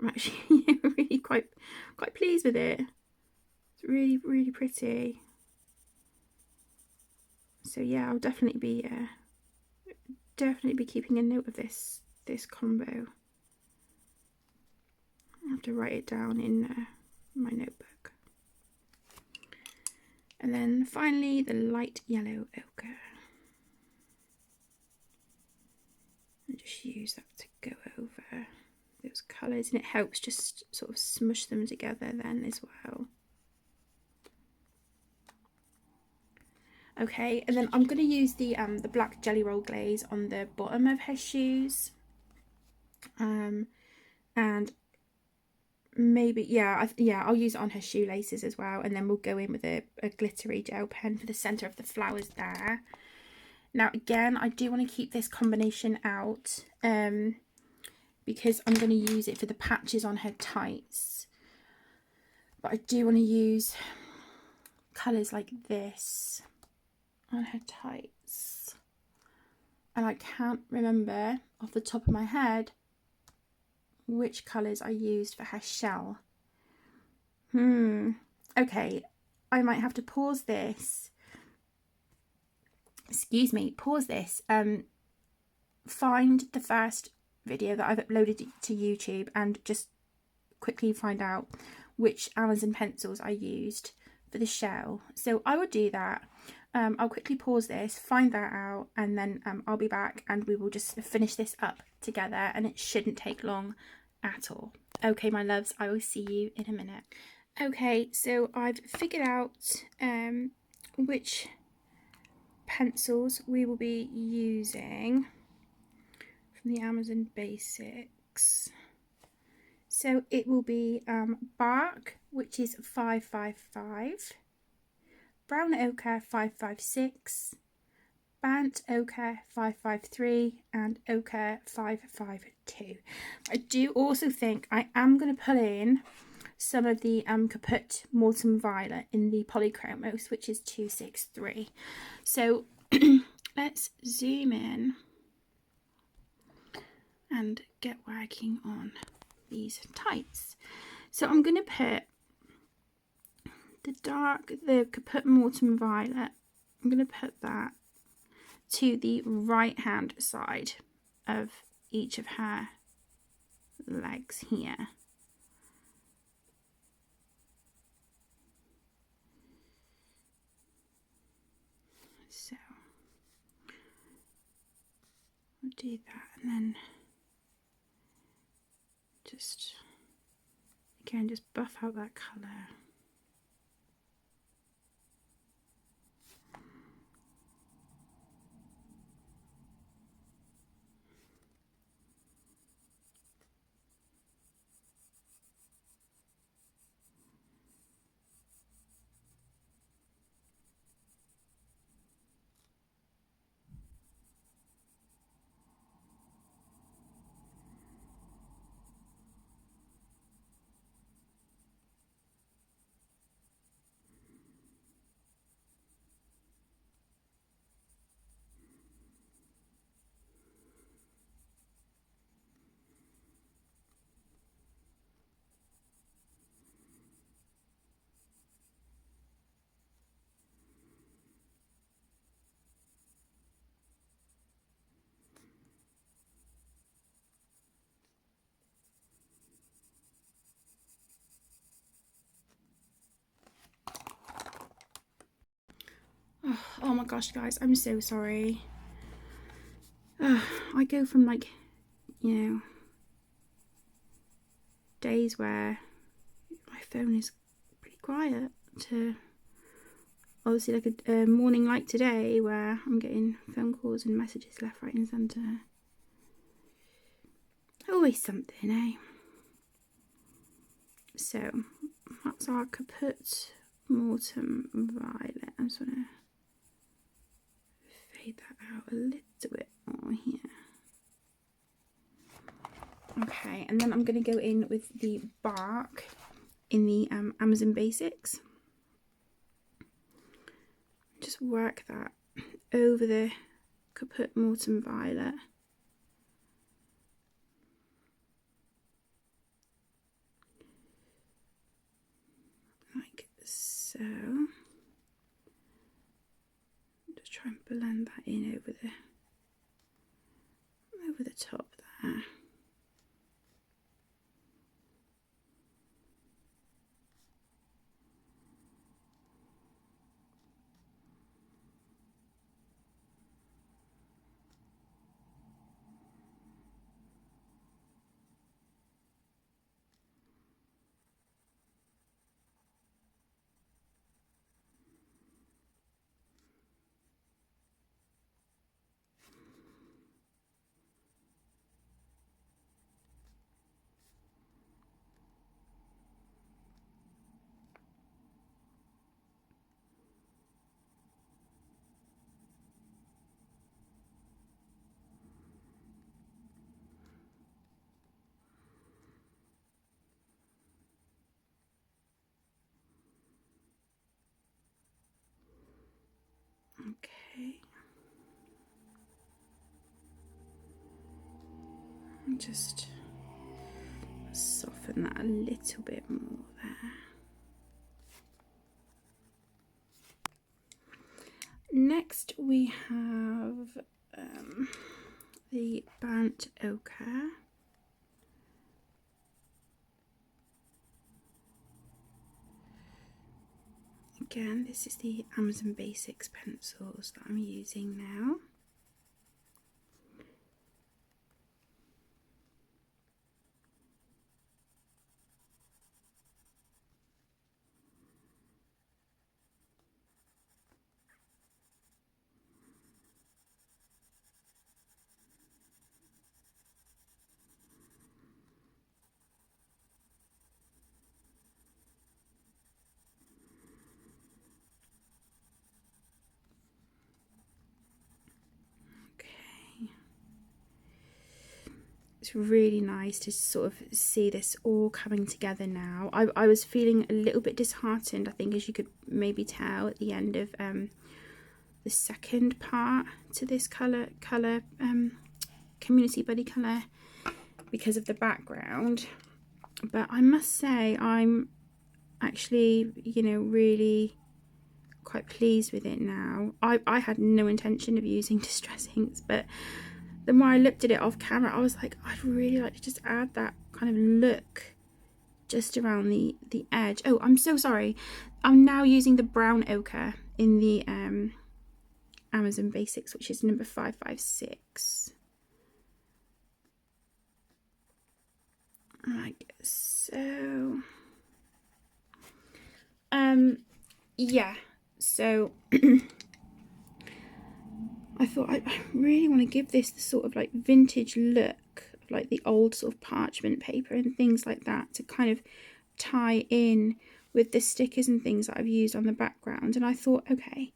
I'm actually really quite pleased with it. It's really, really pretty. So yeah, I'll definitely be keeping a note of this combo. I have to write it down in my notebook. And then finally, the light yellow ochre. And just use that to go over those colours, and it helps just sort of smush them together then as well. Okay, and then I'm going to use the black jelly roll glaze on the bottom of her shoes, and maybe I'll use it on her shoelaces as well, and then we'll go in with a glittery gel pen for the centre of the flowers there. Now again, I do want to keep this combination out because I'm going to use it for the patches on her tights, but I do want to use colours like this on her tights, and I can't remember off the top of my head which colours I used for her shell. Okay, I might have to pause this. Excuse me, pause this. Find the first video that I've uploaded to YouTube and just quickly find out which Amazon pencils I used for the shell. So I will do that. I'll quickly pause this, find that out, and then I'll be back and we will just finish this up together, and it shouldn't take long at all. Okay, my loves, I will see you in a minute. Okay, so I've figured out which pencils we will be using from the Amazon Basics. So it will be Bark, which is 555, Brown Ochre 556, Burnt Ochre 553, and Ochre 552. I do also think I am going to pull in some of the Caput Mortem Violet in the Polychromos, which is 263. So let's zoom in and get working on these tights. So I'm going to put the Caput Mortem Violet, I'm going to put that to the right hand side of each of her legs here. So we'll do that, and then just again just buff out that colour. Oh my gosh, guys, I'm so sorry. I go from, like, you know, days where my phone is pretty quiet to obviously like a morning like today where I'm getting phone calls and messages left, right and centre. Always something, eh? So that's our Caput Mortem Violet. I'm just going to fade that out a little bit more here. Okay, and then I'm going to go in with the Bark in the Amazon Basics. Just work that over the Caput Mortem Violet. Like so. Just try and blend that in over the top there. just soften that a little bit more there. Next we have the burnt ochre. Again, this is the Amazon Basics pencils that I'm using now. It's really nice to sort of see this all coming together now. I was feeling a little bit disheartened, I think, as you could maybe tell at the end of the second part to this community buddy colour, because of the background. But I must say I'm actually, you know, really quite pleased with it now. I had no intention of using distress inks, but the more I looked at it off camera, I was like, I'd really like to just add that kind of look just around the edge. Oh, I'm so sorry. I'm now using the brown ochre in the Amazon Basics, which is number 556. Like so. Yeah, so I thought I really want to give this the sort of like vintage look, like the old sort of parchment paper and things like that, to kind of tie in with the stickers and things that I've used on the background. And I thought, okay,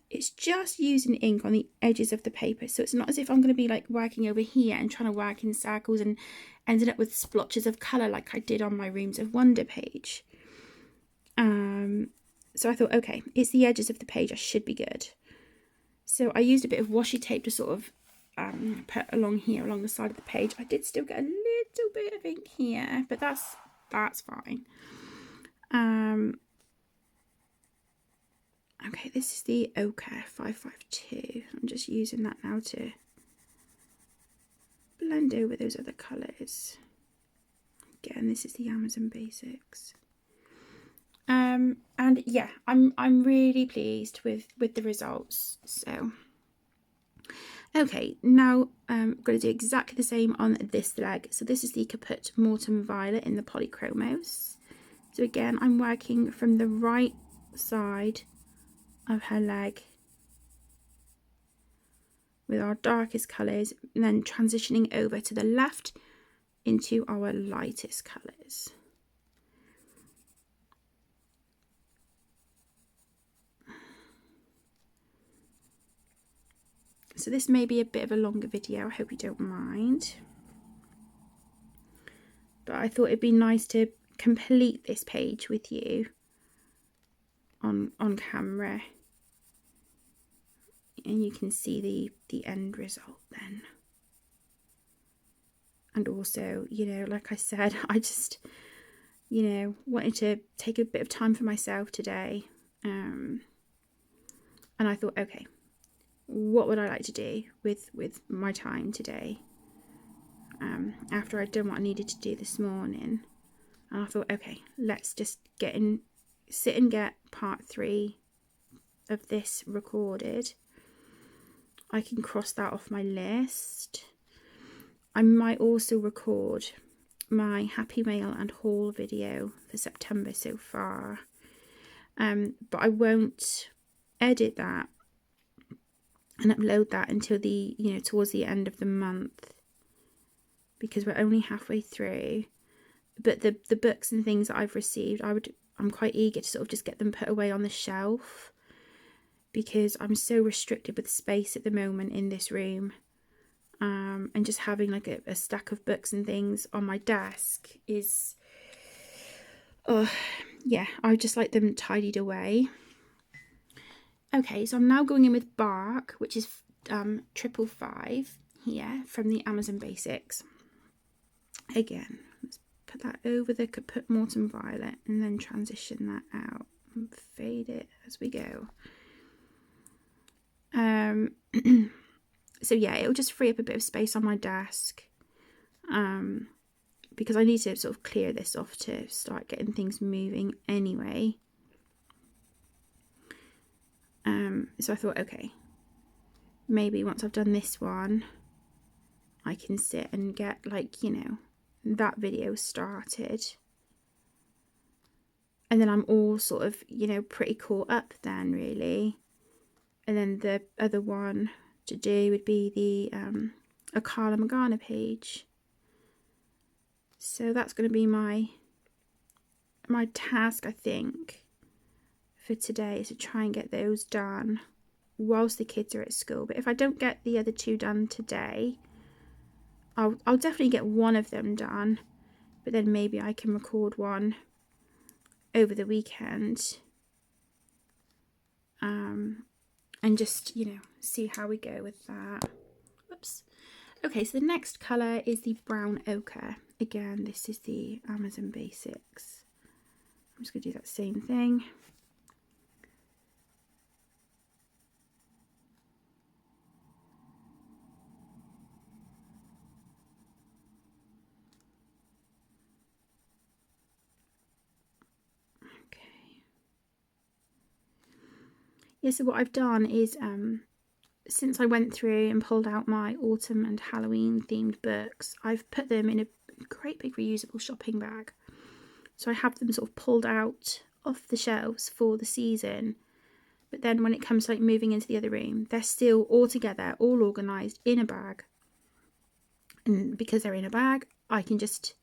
it's just using ink on the edges of the paper, so it's not as if I'm going to be like working over here and trying to work in circles and ended up with splotches of colour like I did on my Rooms of Wonder page. So I thought, okay, it's the edges of the page, I should be good. So I used a bit of washi tape to sort of put along here, along the side of the page. I did still get a little bit of ink here, but that's fine. Okay, this is the ochre 552. I'm just using that now to blend over those other colours. Again, this is the Amazon Basics. And yeah, I'm really pleased with the results. So okay, now I'm going to do exactly the same on this leg. So this is the Caput Mortem Violet in the Polychromos. So again, I'm working from the right side of her leg with our darkest colours, and then transitioning over to the left into our lightest colours. So this may be a bit of a longer video, I hope you don't mind. But I thought it'd be nice to complete this page with you on camera. And you can see the end result then. And also, you know, like I said, I just, you know, wanted to take a bit of time for myself today. And I thought, okay, what would I like to do with my time today? After I'd done what I needed to do this morning. And I thought, okay, let's just sit and get part 3 of this recorded. I can cross that off my list. I might also record my Happy Mail and haul video for September so far. But I won't edit that and upload that until towards the end of the month, because we're only halfway through. But the books and things that I've received, I'm quite eager to sort of just get them put away on the shelf, because I'm so restricted with space at the moment in this room. And just having like a stack of books and things on my desk is, yeah, I just like them tidied away. Okay, so I'm now going in with Bark, which is 555 here from the Amazon Basics. again, let's put that over the Kaput Mortem Violet and then transition that out and fade it as we go. So yeah, it'll just free up a bit of space on my desk, because I need to sort of clear this off to start getting things moving anyway. So I thought, okay, maybe once I've done this one, I can sit and get, like, you know, that video started. And then I'm all sort of, you know, pretty caught up then, really. And then the other one to do would be the Akala Magana page. So that's going to be my task, I think, for today, is to try and get those done whilst the kids are at school. But if I don't get the other two done today, I'll definitely get one of them done, but then maybe I can record one over the weekend, and just, you know, see how we go with that. Whoops. Okay, so the next colour is the brown ochre. Again, this is the Amazon Basics. I'm just going to do that same thing. Okay. Yeah, so what I've done is, since I went through and pulled out my autumn and Halloween themed books, I've put them in a great big reusable shopping bag. So I have them sort of pulled out off the shelves for the season. But then when it comes to, like, moving into the other room, they're still all together, all organised in a bag. And because they're in a bag, I can just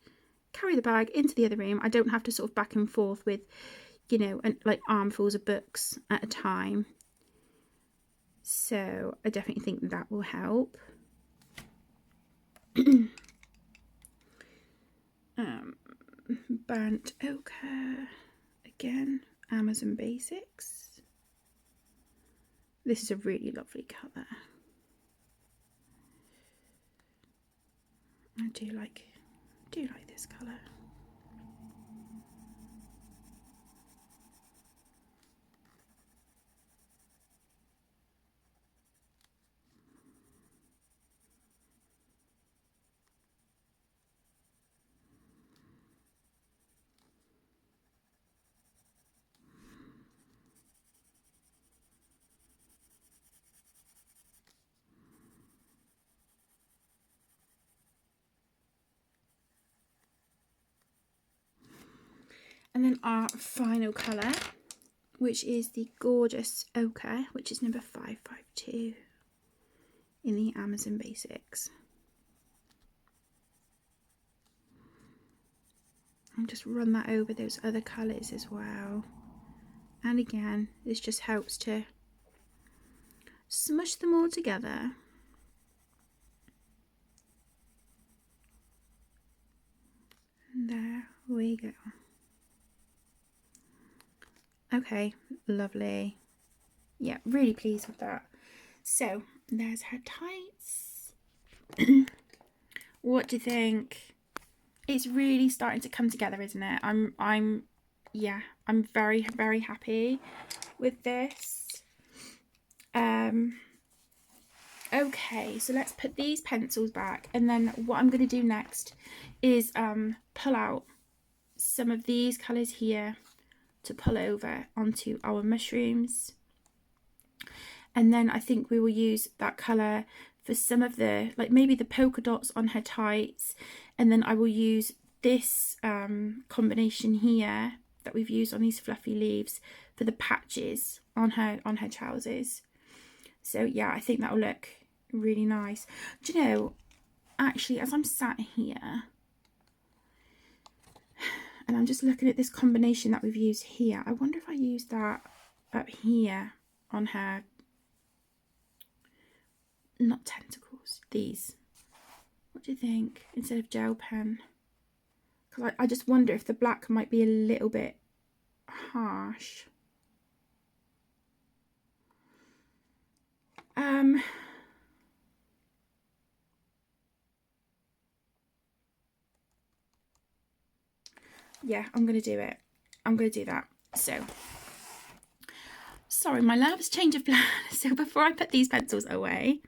carry the bag into the other room. I don't have to sort of back and forth with, you know, like armfuls of books at a time. So I definitely think that will help. Burnt ochre, again, Amazon Basics. This is a really lovely colour. I do like this colour. And then our final colour, which is the gorgeous ochre, which is number 552 in the Amazon Basics. And just run that over those other colours as well. And again, this just helps to smush them all together. And there we go. Okay, lovely. Yeah, really pleased with that. So there's her tights. What do you think? It's really starting to come together, isn't it? I'm very, very happy with this. Okay, so let's put these pencils back, and then what I'm going to do next is pull out some of these colours here to pull over onto our mushrooms. And then I think we will use that colour for some of the, like, maybe the polka dots on her tights. And then I will use this combination here that we've used on these fluffy leaves for the patches on her trousers. So yeah, I think that will look really nice. Do you know, actually, as I'm sat here and I'm just looking at this combination that we've used here, I wonder if I use that up here on her, not tentacles, these. What do you think? Instead of gel pen. Because I just wonder if the black might be a little bit harsh. yeah, I'm going to do it. I'm going to do that. So, sorry, my love's change of plan. So before I put these pencils away,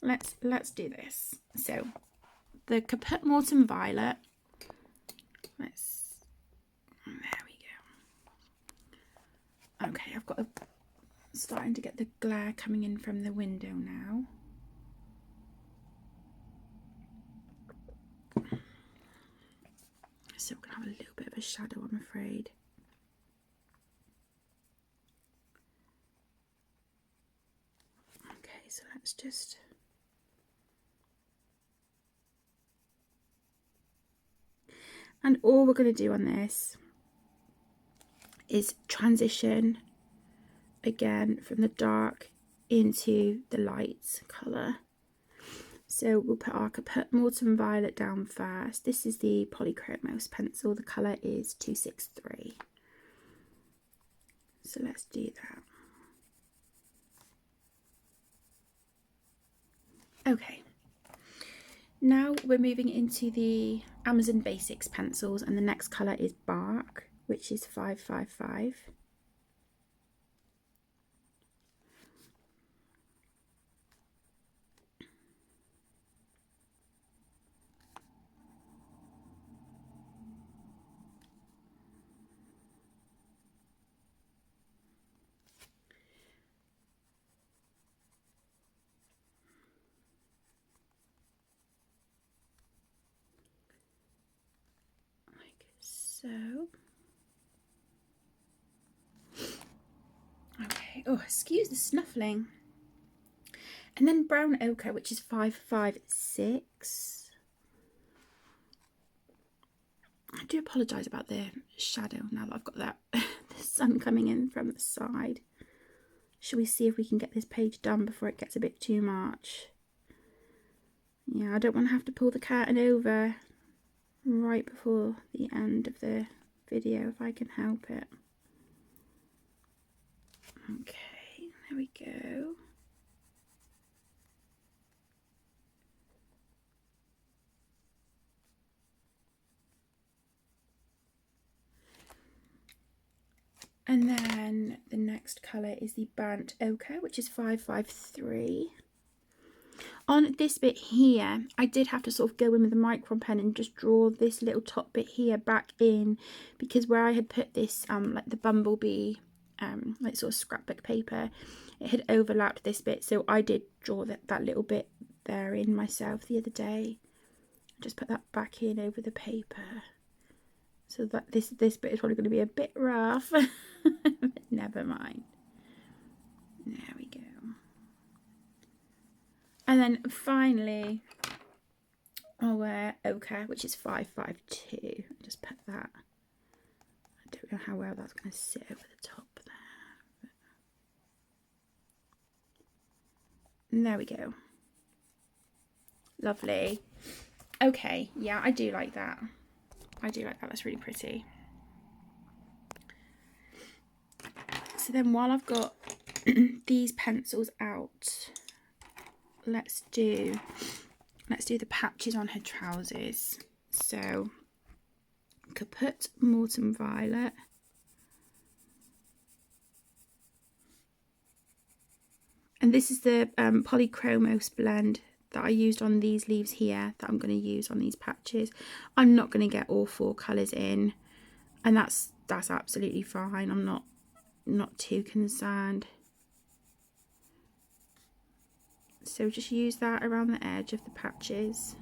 let's do this. So the Caput Mortem Violet. There we go. Okay, I've got starting to get the glare coming in from the window now. So we're going to have a little bit of a shadow, I'm afraid. Okay, so let's just... And all we're going to do on this is transition again from the dark into the light colour. So we'll put our Caput Mortem Violet down first. This is the Polychromos pencil. The colour is 263. So let's do that. Okay. Now we're moving into the Amazon Basics pencils, and the next colour is Bark, which is 555. Like so. Okay, oh, excuse the snuffling. And then Brown Ochre, which is 556. I do apologise about the shadow now that I've got that the sun coming in from the side. Shall we see if we can get this page done before it gets a bit too much? Yeah, I don't want to have to pull the curtain over right before the end of the video if I can help it. Okay, there we go. And then the next colour is the Burnt Ochre, which is 553. On this bit here, I did have to sort of go in with a micron pen and just draw this little top bit here back in, because where I had put this, like the bumblebee, like sort of scrapbook paper, it had overlapped this bit. So I did draw that little bit there in myself the other day. Just put that back in over the paper. So that this bit is probably going to be a bit rough. But never mind. There we go. And then finally, our ochre, which is 552. Just put that. I don't know how well that's going to sit over the top there. And there we go. Lovely. Okay, yeah, I do like that. I do like that. That's really pretty. So then while I've got these pencils out, let's do the patches on her trousers. So Caput Mortem Violet, and this is the Polychromos blend that I used on these leaves here that I'm going to use on these patches. I'm not going to get all 4 colours in, and that's absolutely fine. I'm not too concerned. So just use that around the edge of the patches.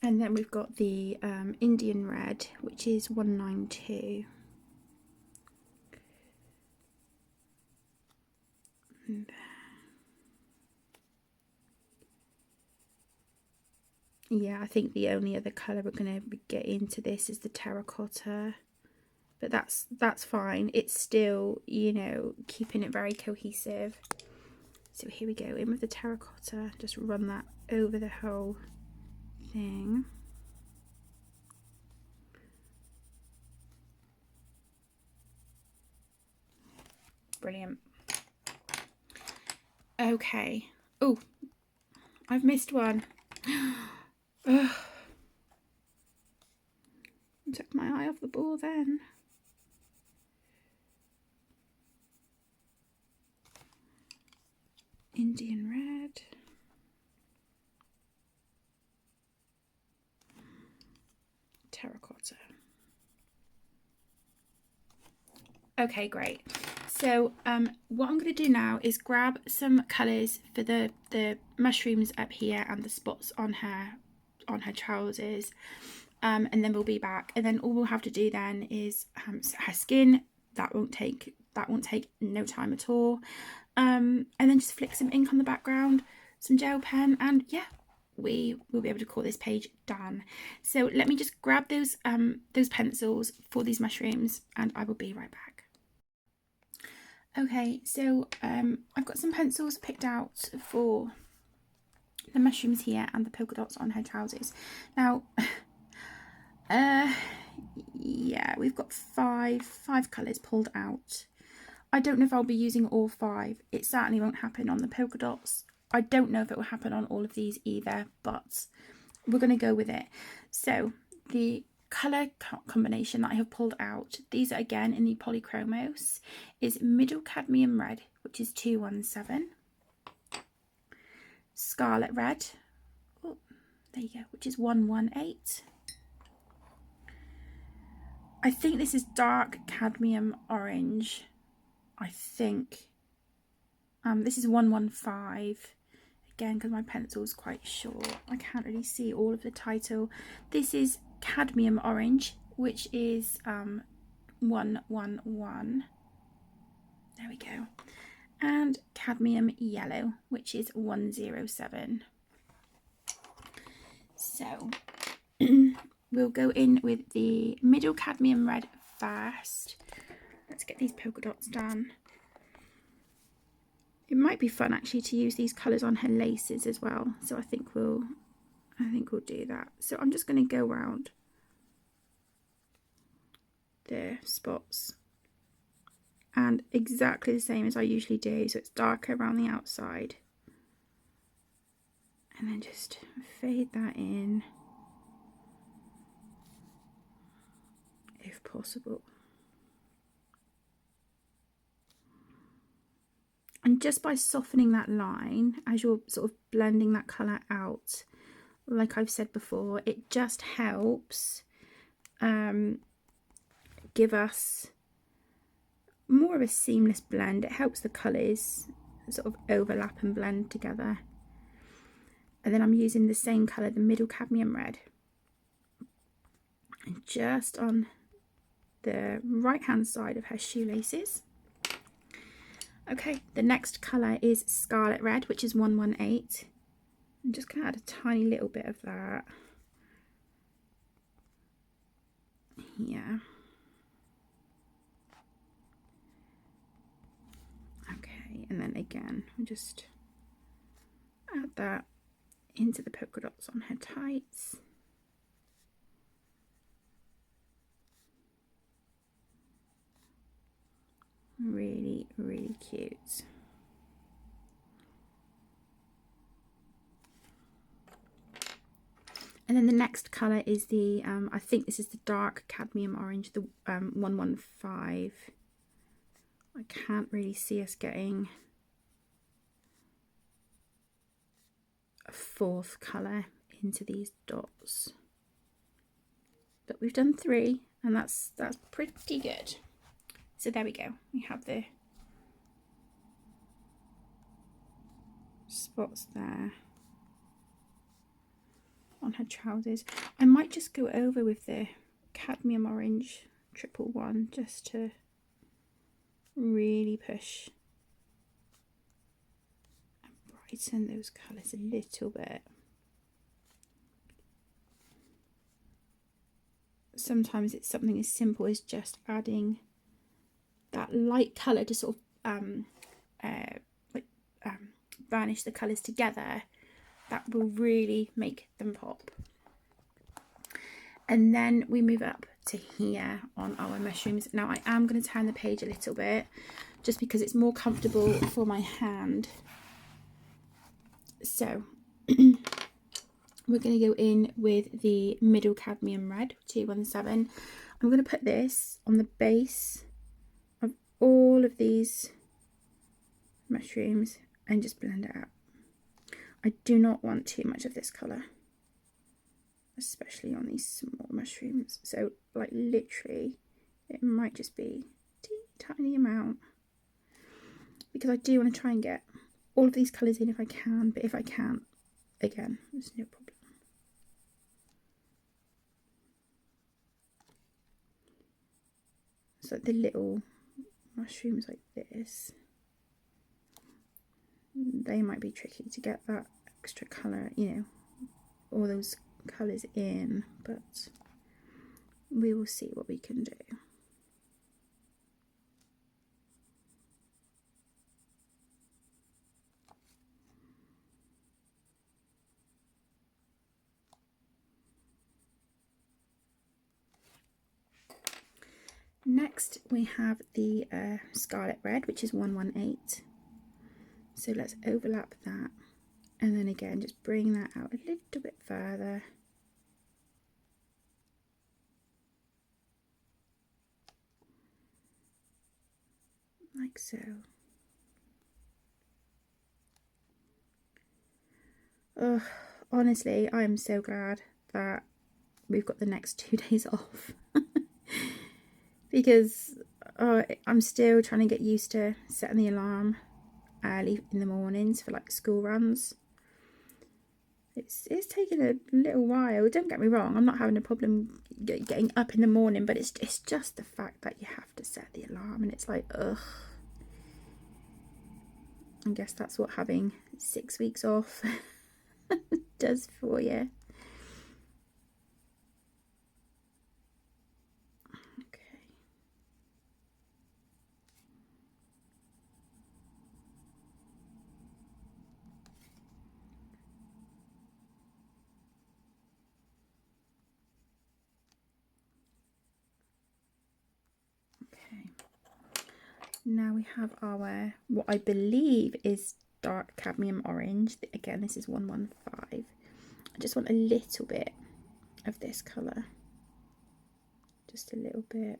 And then we've got the Indian Red, which is 192. And yeah, I think the only other colour we're going to get into this is the terracotta. But that's fine. It's still, you know, keeping it very cohesive. So here we go, in with the terracotta. Just run that over the whole thing. brilliant. Okay. Oh, I've missed one. Ugh. I took my eye off the ball then. Indian red. Terracotta. Okay, great. So what I'm going to do now is grab some colours for the mushrooms up here and the spots on her trousers, and then we'll be back. And then all we'll have to do then is her skin. That won't take no time at all. And then just flick some ink on the background, some gel pen, and yeah, we will be able to call this page done. So let me just grab those pencils for these mushrooms, and I will be right back. Okay, so I've got some pencils picked out for the mushrooms here and the polka dots on her trousers. Now, yeah, we've got five colours pulled out. I don't know if I'll be using all 5. It certainly won't happen on the polka dots. I don't know if it will happen on all of these either, but we're going to go with it. So the colour combination that I have pulled out, these are again in the Polychromos, is Middle Cadmium Red, which is 217. Scarlet Red, oh, there you go, which is 118. I think this is Dark Cadmium Orange. I think this is 115. Again, because my pencil is quite short, I can't really see all of the title. This is Cadmium Orange, which is 111. There we go. And Cadmium Yellow, which is 107. So we'll go in with the Middle Cadmium Red first. Let's get these polka dots done. It might be fun actually to use these colours on her laces as well. So I think we'll do that. So I'm just going to go around the spots and exactly the same as I usually do. So it's darker around the outside. And then just fade that in if possible. And just by softening that line, as you're sort of blending that colour out, like I've said before, it just helps give us more of a seamless blend. It helps the colours sort of overlap and blend together. And then I'm using the same colour, the Middle Cadmium Red. And just on the right hand side of her shoelaces. Okay, the next colour is Scarlet Red, which is 118. I'm just going to add a tiny little bit of that here. Okay, and then again, I'll just add that into the polka dots on her tights. Really, really cute. And then the next colour is the, I think this is the Dark Cadmium Orange, the 115. I can't really see us getting a 4th colour into these dots. But we've done 3 and that's pretty good. So there we go. We have the spots there on her trousers. I might just go over with the Cadmium Orange 111 just to really push and brighten those colours a little bit. Sometimes it's something as simple as just adding that light colour to sort of varnish the colours together. That will really make them pop. And then we move up to here on our mushrooms. Now I am going to turn the page a little bit just because it's more comfortable for my hand. So we're going to go in with the middle cadmium red 217. I'm going to put this on the base of all of these mushrooms and just blend it out. I do not want too much of this colour, especially on these small mushrooms. So like literally it might just be a tiny amount, because I do want to try and get all of these colours in if I can, but if I can't, again, there's no problem. So the little mushrooms like this, they might be tricky to get that extra colour, you know, all those colours in, but we will see what we can do. Next we have the scarlet red, which is 118. So let's overlap that, and then again just bring that out a little bit further. Like so. Oh, honestly, I am so glad that we've got the next 2 days off. Because I'm still trying to get used to setting the alarm early in the mornings for like school runs. It's taken a little while. Don't get me wrong, I'm not having a problem getting up in the morning, but it's just the fact that you have to set the alarm, and it's like, ugh. I guess that's what having 6 weeks off does for you. Now we have our, what I believe is dark cadmium orange. Again, this is 115. I just want a little bit of this colour. Just a little bit.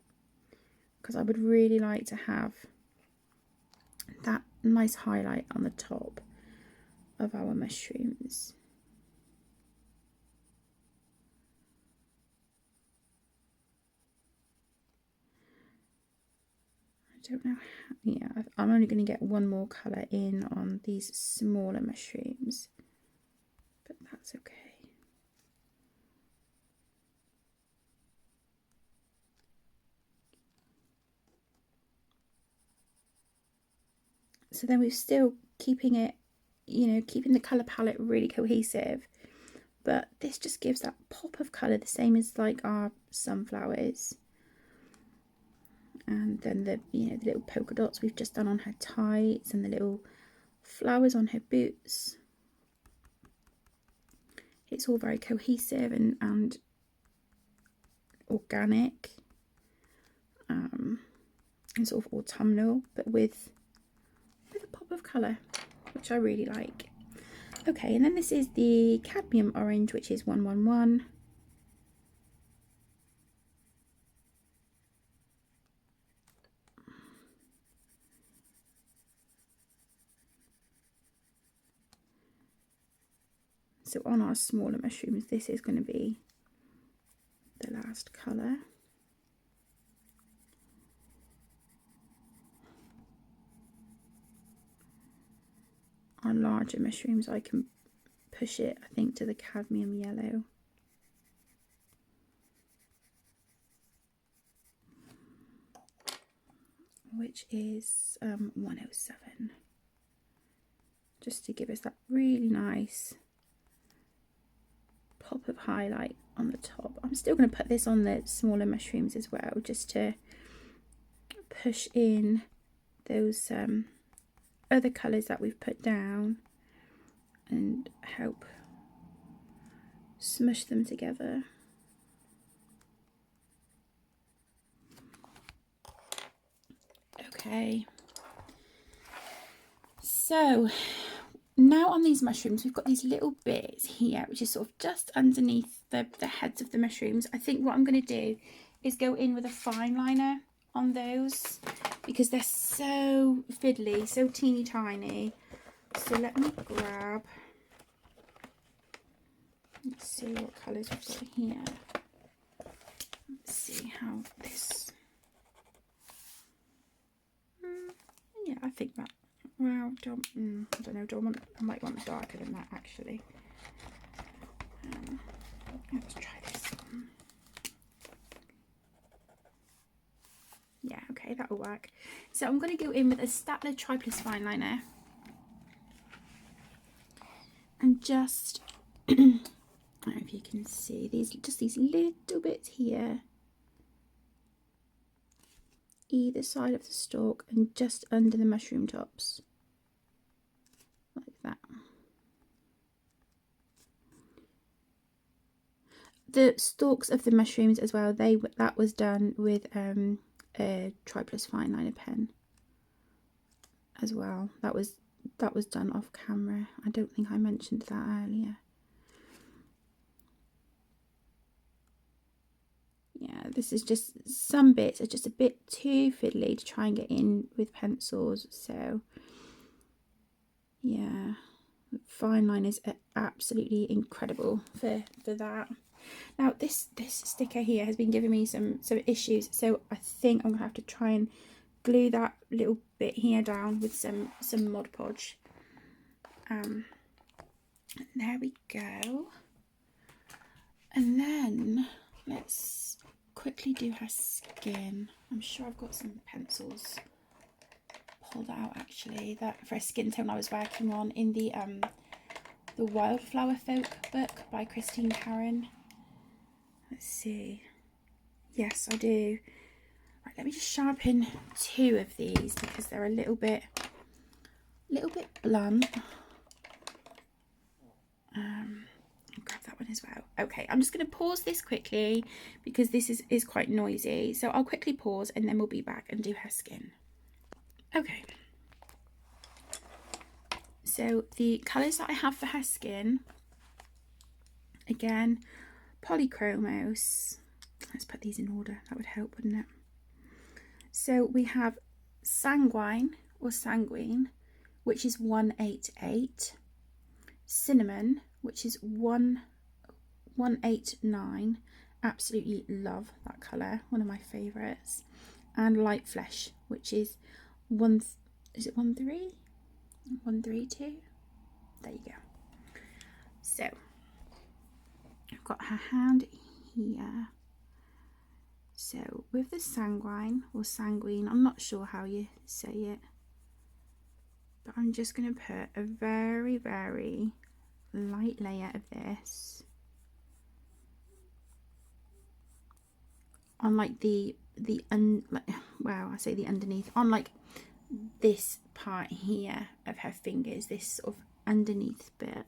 Because I would really like to have that nice highlight on the top of our mushrooms. I don't know how, yeah, I'm only going to get one more colour in on these smaller mushrooms, but that's okay. So then we're still keeping it, you know, keeping the colour palette really cohesive, but this just gives that pop of colour, the same as like our sunflowers. And then the, you know, the little polka dots we've just done on her tights and the little flowers on her boots. It's all very cohesive and organic, and sort of autumnal, but with a pop of colour, which I really like. Okay, and then this is the cadmium orange, which is 111. So on our smaller mushrooms, this is going to be the last colour. On larger mushrooms, I can push it, I think, to the cadmium yellow. Which is 107. Just to give us that really nice pop of highlight on the top. I'm still going to put this on the smaller mushrooms as well, just to push in those other colours that we've put down and help smush them together. Okay. So now on these mushrooms, we've got these little bits here, which is sort of just underneath the heads of the mushrooms. I think what I'm going to do is go in with a fine liner on those because they're so fiddly, so teeny tiny. So let me grab, let's see what colours we've got here. Let's see how this, yeah, I think that, well, I don't know, I might want darker than that actually. Let's try this one. Yeah, okay, that'll work. So I'm going to go in with a Statler Triplus fine liner and just, I don't know if you can see these, just these little bits here, either side of the stalk and just under the mushroom tops, like that. The stalks of the mushrooms as well, that was done with a Triplus fine liner pen as well. That was done off camera. I don't think I mentioned that earlier. Yeah, this is just, some bits are just a bit too fiddly to try and get in with pencils, so yeah, fine liners are absolutely incredible for that. Now this sticker here has been giving me some issues, so I think I'm gonna have to try and glue that little bit here down with some Mod Podge. There we go. And then let's quickly do her skin. I'm sure I've got some pencils pulled out actually, that for a skin tone I was working on in the Wildflower Folk book by Christine Karen. Let's see. Yes, I do. Right, let me just sharpen two of these because they're a little bit blunt. Grab that one as well. Okay, I'm just going to pause this quickly because this is quite noisy. So I'll quickly pause and then we'll be back and do her skin. Okay. So the colours that I have for her skin, again, Polychromos. Let's put these in order. That would help, wouldn't it? So we have Sanguine or Sanguine, which is 188. Cinnamon, which is 189. Absolutely love that colour, one of my favourites. And Light Flesh, which is 132? There you go. So I've got her hand here. So with the Sanguine or Sanguine, I'm not sure how you say it, but I'm just going to put a very, very light layer of this on like I say the underneath, on like this part here of her fingers, this sort of underneath bit.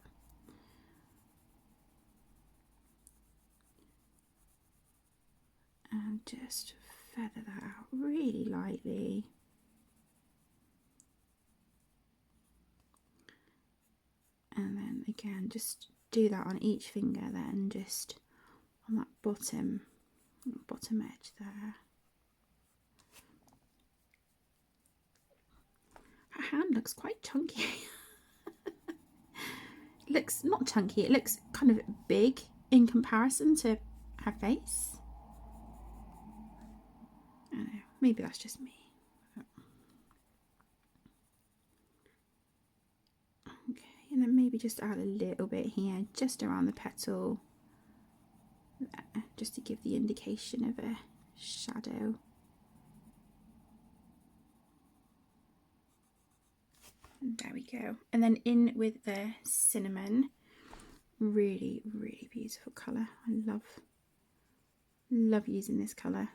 And just feather that out really lightly. And then again, just do that on each finger, then just on that bottom edge there. Her hand looks quite chunky. It looks not chunky, it looks kind of big in comparison to her face. I don't know, maybe that's just me. Okay, and then maybe just add a little bit here, just around the petal, there, just to give the indication of a shadow. And there we go. And then in with the cinnamon. Really, really beautiful colour. I love using this colour.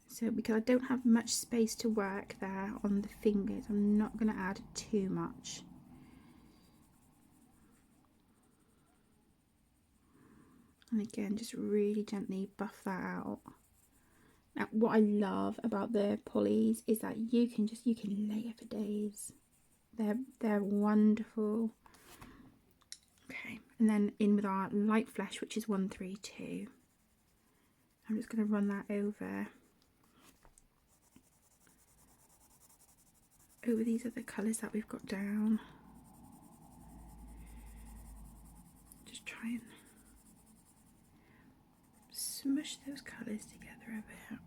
So because I don't have much space to work there on the fingers, I'm not going to add too much. And again, just really gently buff that out. Now, what I love about the polys is that you can layer for days. They're wonderful. Okay, and then in with our light flesh, which is 132. I'm just going to run that over these other colours that we've got down. Just try and smush those colours together a bit.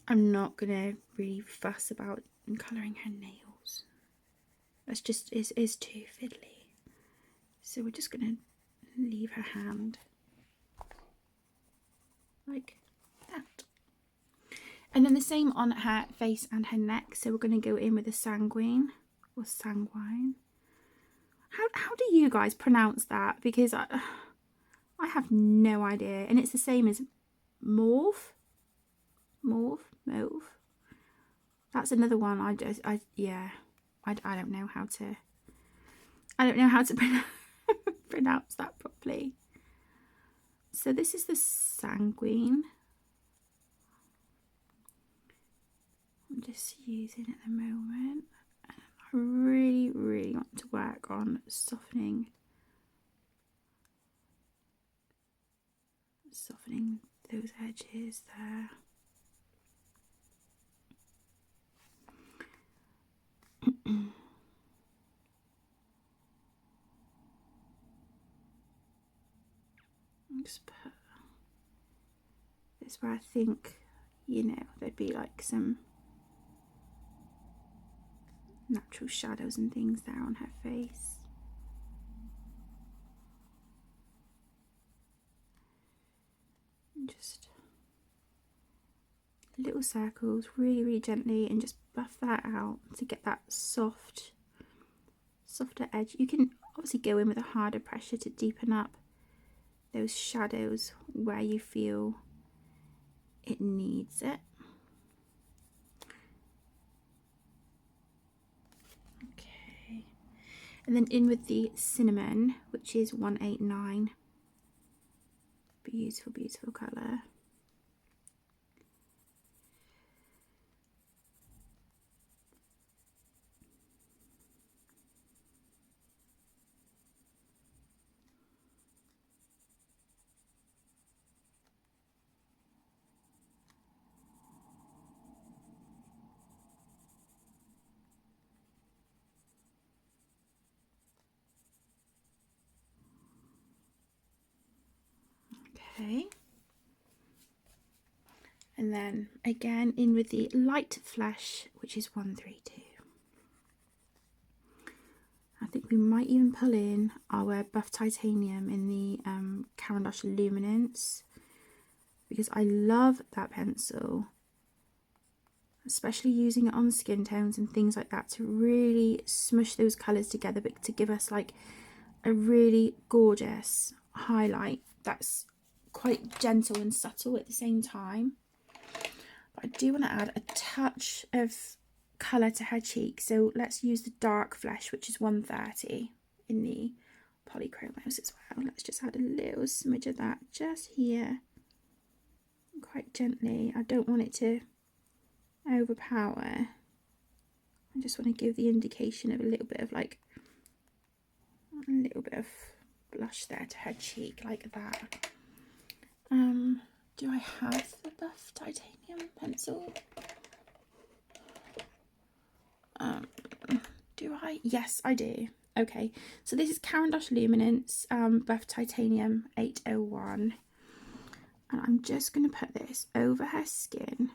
I'm not going to really fuss about colouring her nails. That's just is too fiddly. So we're just going to leave her hand like that. And then the same on her face and her neck. So we're going to go in with a sanguine or sanguine. How do you guys pronounce that? Because I have no idea. And it's the same as mauve. Mauve. That's another one. I don't know how to. I don't know how to pronounce that properly. So this is the sanguine. I'm just using it at the moment. I really, really want to work on softening those edges there. Just put this where I think, you know, there'd be like some natural shadows and things there on her face. And just little circles, really, really gently, and just buff that out to get that softer edge. You can obviously go in with a harder pressure to deepen up those shadows where you feel it needs it. Okay, and then in with the cinnamon, which is 189. Beautiful, beautiful colour. Okay, and then again in with the light flesh, which is 132. I think we might even pull in our buff titanium in the Caran d'Ache Luminance, because I love that pencil, especially using it on skin tones and things like that to really smush those colours together, but to give us like a really gorgeous highlight that's quite gentle and subtle at the same time. But I do want to add a touch of colour to her cheek, so let's use the dark flesh, which is 130 in the polychromos as well. Let's just add a little smidge of that just here, quite gently. I don't want it to overpower. I just want to give the indication of a little bit of blush there to her cheek, like that. Do I have the buff titanium pencil? Do I? Yes, I do. Okay, so this is Caran d'Ache Luminance buff titanium 801, and I'm just going to put this over her skin,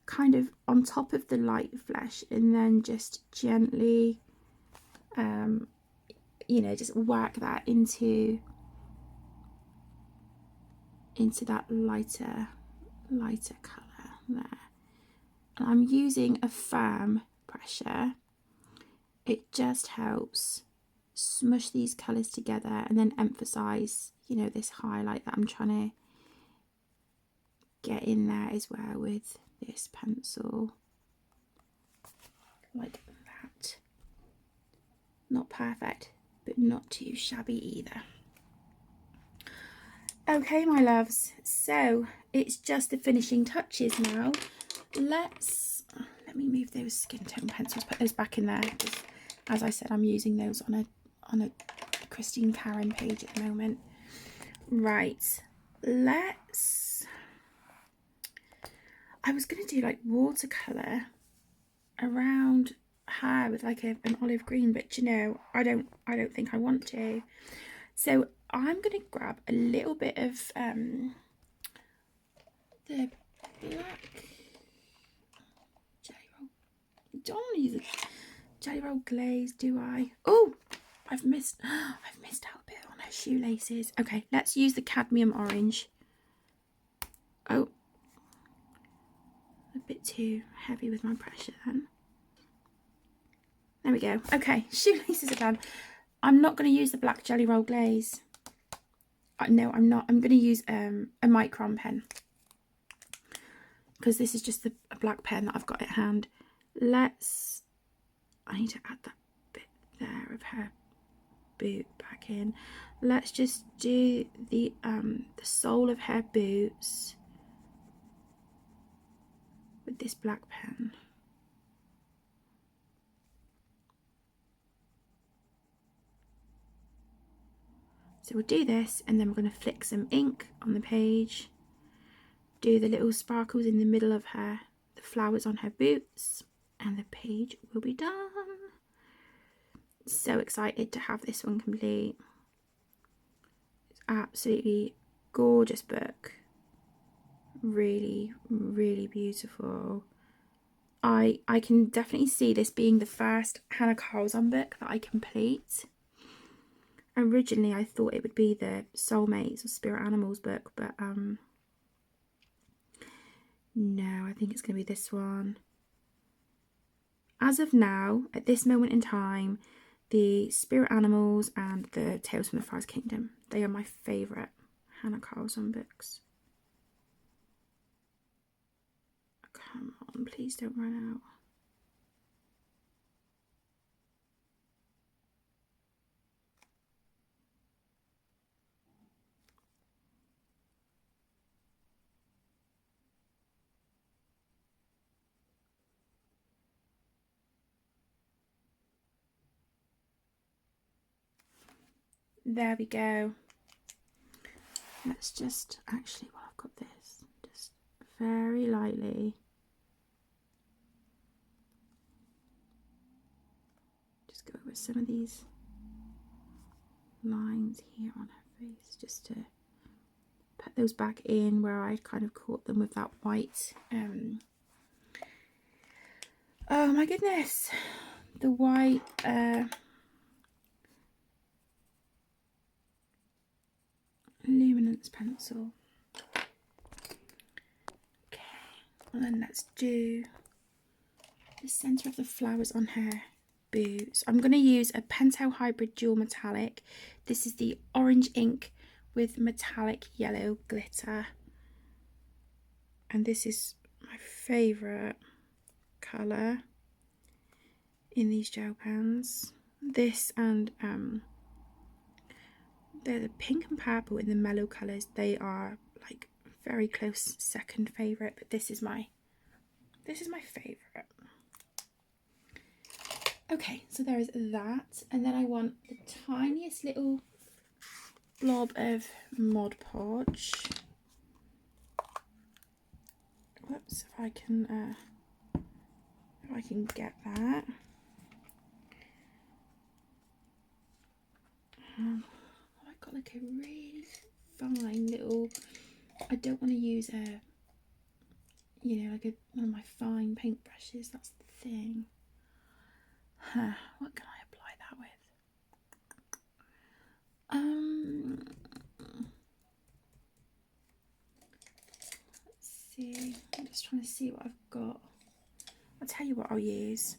kind of on top of the light flesh, and then just gently you know, just work that into that lighter colour there. And I'm using a firm pressure. It just helps smush these colours together and then emphasise, you know, this highlight that I'm trying to get in there as well with this pencil, like that. Not perfect, but not too shabby either. Okay, my loves, so it's just the finishing touches now. Let me move those skin tone pencils, put those back in there. As I said, I'm using those on a Christine Karen page at the moment. Right, I was gonna do like watercolor around her with like an olive green, but you know, I don't think I want to. So I'm gonna grab a little bit of the black jelly roll. Don't use a jelly roll glaze, do I? Oh, I've missed out a bit on her shoelaces. Okay, let's use the cadmium orange. Oh, a bit too heavy with my pressure then. There we go. Okay, shoelaces are done. I'm not going to use the black jelly roll glaze. No, I'm not. I'm going to use a micron pen, because this is just a black pen that I've got at hand. I need to add that bit there of her boot back in. Let's just do the sole of her boots with this black pen. So we'll do this, and then we're going to flick some ink on the page, do the little sparkles in the middle of the flowers on her boots, and the page will be done. So excited to have this one complete. It's absolutely gorgeous book. Really, really beautiful. I can definitely see this being the first Hanna Karlzon book that I complete. Originally I thought it would be the Soulmates or Spirit Animals book, but no, I think it's going to be this one. As of now, at this moment in time, the Spirit Animals and the Tales from the Forest Kingdom, they are my favourite Hanna Karlzon books. Come on, please don't run out. There we go. Let's just, actually, while I've got this, just very lightly just go over some of these lines here on her face, just to put those back in where I kind of caught them with that white. Oh my goodness, the white luminance pencil. Okay, and then let's do the centre of the flowers on her boots. I'm going to use a Pentel Hybrid Dual Metallic. This is the orange ink with metallic yellow glitter, and this is my favourite colour in these gel pens. This and the pink and purple in the mellow colours, they are like very close second favourite, but this is my favourite. Okay, so there is that, and then I want the tiniest little blob of Mod Podge. Whoops, if I can get that. I've got like a really fine little. I don't want to use a, you know, like one of my fine paintbrushes. That's the thing. What can I apply that with? Let's see. I'm just trying to see what I've got. I'll tell you what I'll use.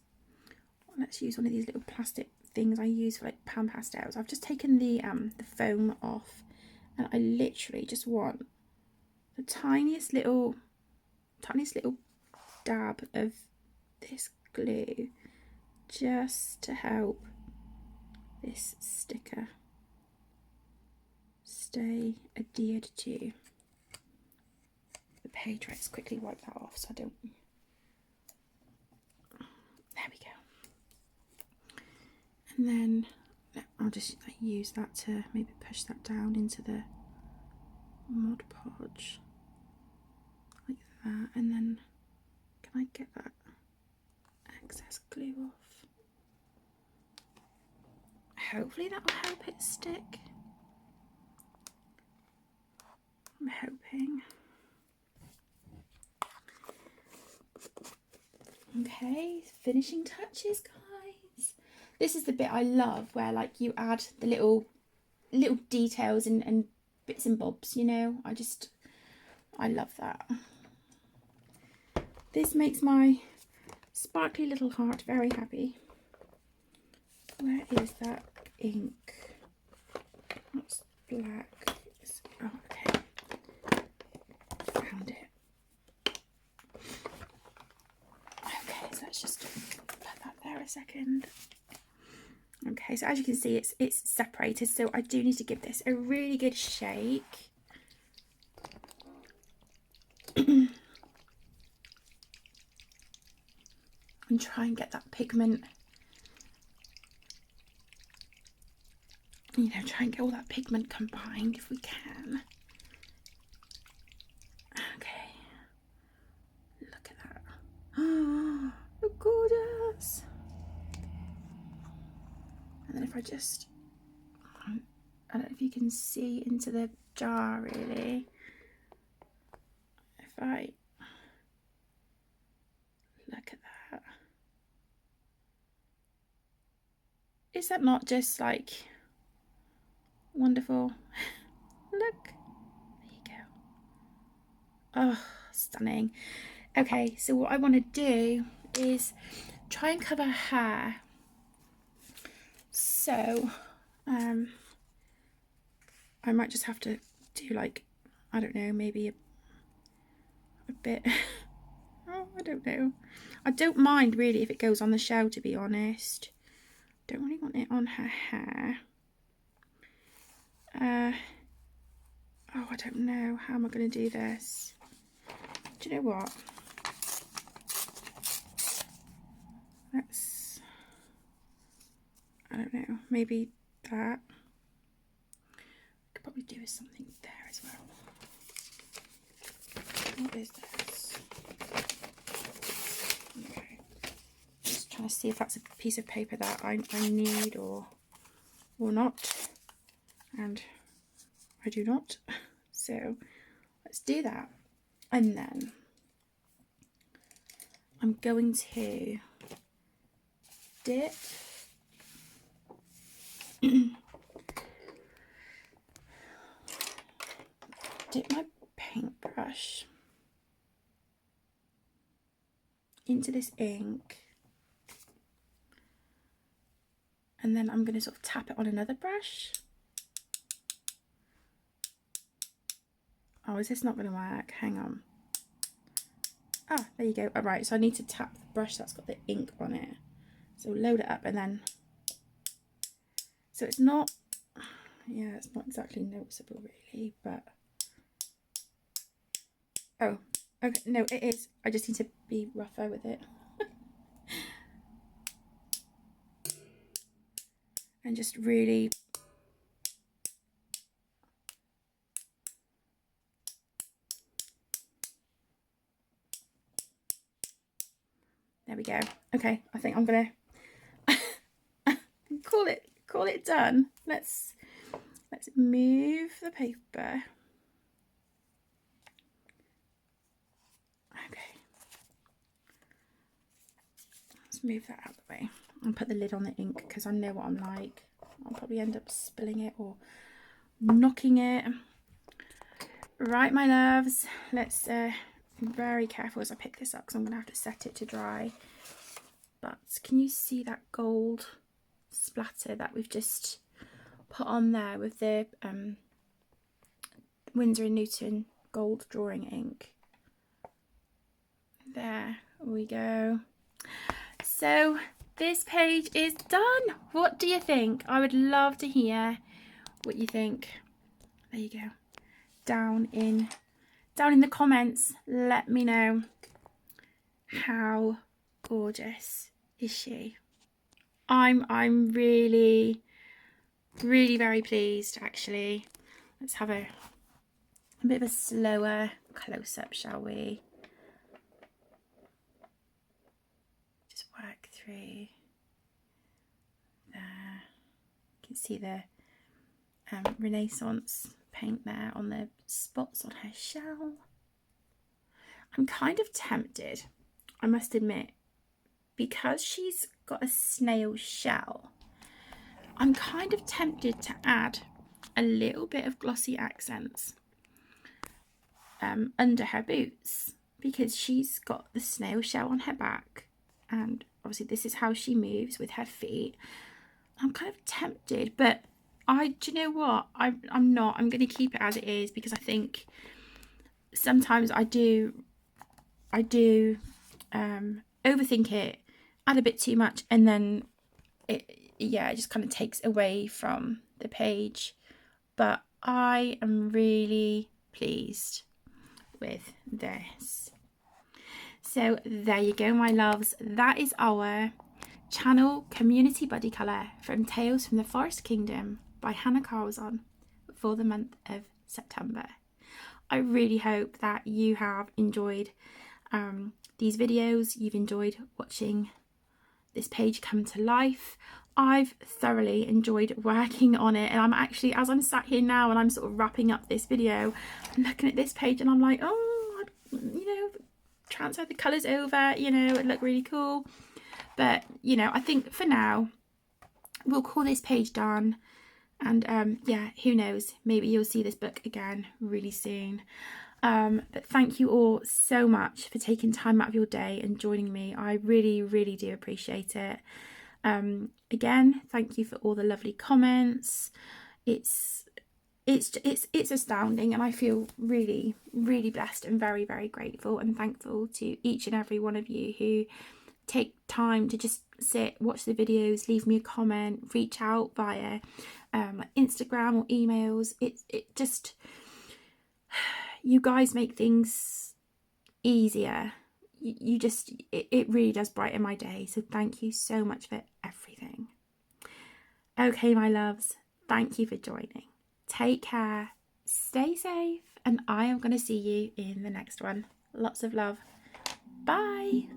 Let's use one of these little plastic things I use for like pan pastels. I've just taken the foam off, and I literally just want the tiniest little dab of this glue, just to help this sticker stay adhered to the page. Let's quickly wipe that off so I don't. There we go. And then I'll just use that to maybe push that down into the Mod Podge like that, and then can I get that excess glue off? Hopefully that will help it stick. I'm hoping. Okay, finishing touches, guys. This is the bit I love, where like you add the little details and bits and bobs, you know. I love that. This makes my sparkly little heart very happy. Where is that ink? That's black. Oh, okay. Found it. Okay, so let's just put that there a second. Okay, so as you can see, it's separated, so I do need to give this a really good shake. And try and get that pigment, you know, try and get all that pigment combined if we can. Okay, look at that. Oh, look gorgeous. And then if I just, I don't know if you can see into the jar really. If I look at that. Is that not just like wonderful? Look, there you go. Oh, stunning. Okay, so what I want to do is try and cover her hair. So, I might just have to do like, I don't know, maybe a bit. Oh, I don't know. I don't mind really if it goes on the shell, to be honest. Don't really want it on her hair. Oh, I don't know. How am I going to do this? Do you know what? Let's, I don't know, maybe that. I could probably do with something there as well. What is this? Okay. Just trying to see if that's a piece of paper that I need or not. And I do not. So let's do that. And then I'm going to dip my paintbrush into this ink, and then I'm going to sort of tap it on another brush. Oh, is this not going to work? Hang on. Ah, there you go. All right, so I need to tap the brush that's got the ink on it. So load it up and then, so it's not, yeah, it's not exactly noticeable really, but, oh, okay, no, it is. I just need to be rougher with it. And just really, there we go. Okay, I think I'm gonna call it done. Let's move the paper. Okay, let's move that out of the way and put the lid on the ink, because I know what I'm like. I'll probably end up spilling it or knocking it. Right, my loves, let's be very careful as I pick this up, because I'm gonna have to set it to dry. But can you see that gold splatter that we've just put on there with the Winsor & Newton gold drawing ink? There we go. So this page is done. What do you think? I would love to hear what you think. There you go. Down in the comments, let me know how gorgeous is she. I'm really very pleased actually. Let's have a bit of a slower close-up, shall we? Just work through there. You can see the Renaissance paint there on the spots on her shell. I'm kind of tempted, I must admit, because she's got a snail shell, I'm kind of tempted to add a little bit of glossy accents under her boots, because she's got the snail shell on her back, and obviously this is how she moves with her feet. I'm kind of tempted, but do you know what? I'm not. I'm going to keep it as it is, because I think sometimes I do overthink it, add a bit too much, and then it just kind of takes away from the page. But I am really pleased with this. So there you go, my loves. That is our channel community buddy colour from Tales from the Forest Kingdom by Hanna Karlzon for the month of September. I really hope that you have enjoyed these videos. You've enjoyed watching this page come to life. I've thoroughly enjoyed working on it, and I'm actually, as I'm sat here now and I'm sort of wrapping up this video, I'm looking at this page and I'm like, oh, you know, transfer the colours over, you know, it looked really cool. But, you know, I think for now we'll call this page done, and yeah, who knows, maybe you'll see this book again really soon. But thank you all so much for taking time out of your day and joining me. I really do appreciate it. Again, thank you for all the lovely comments. It's astounding, and I feel really blessed and very grateful and thankful to each and every one of you who take time to just sit, watch the videos, leave me a comment, reach out via Instagram or emails. It just, you guys make things easier. You just, it really does brighten my day. So thank you so much for everything. Okay, my loves, thank you for joining. Take care, stay safe, and I am going to see you in the next one. Lots of love. Bye.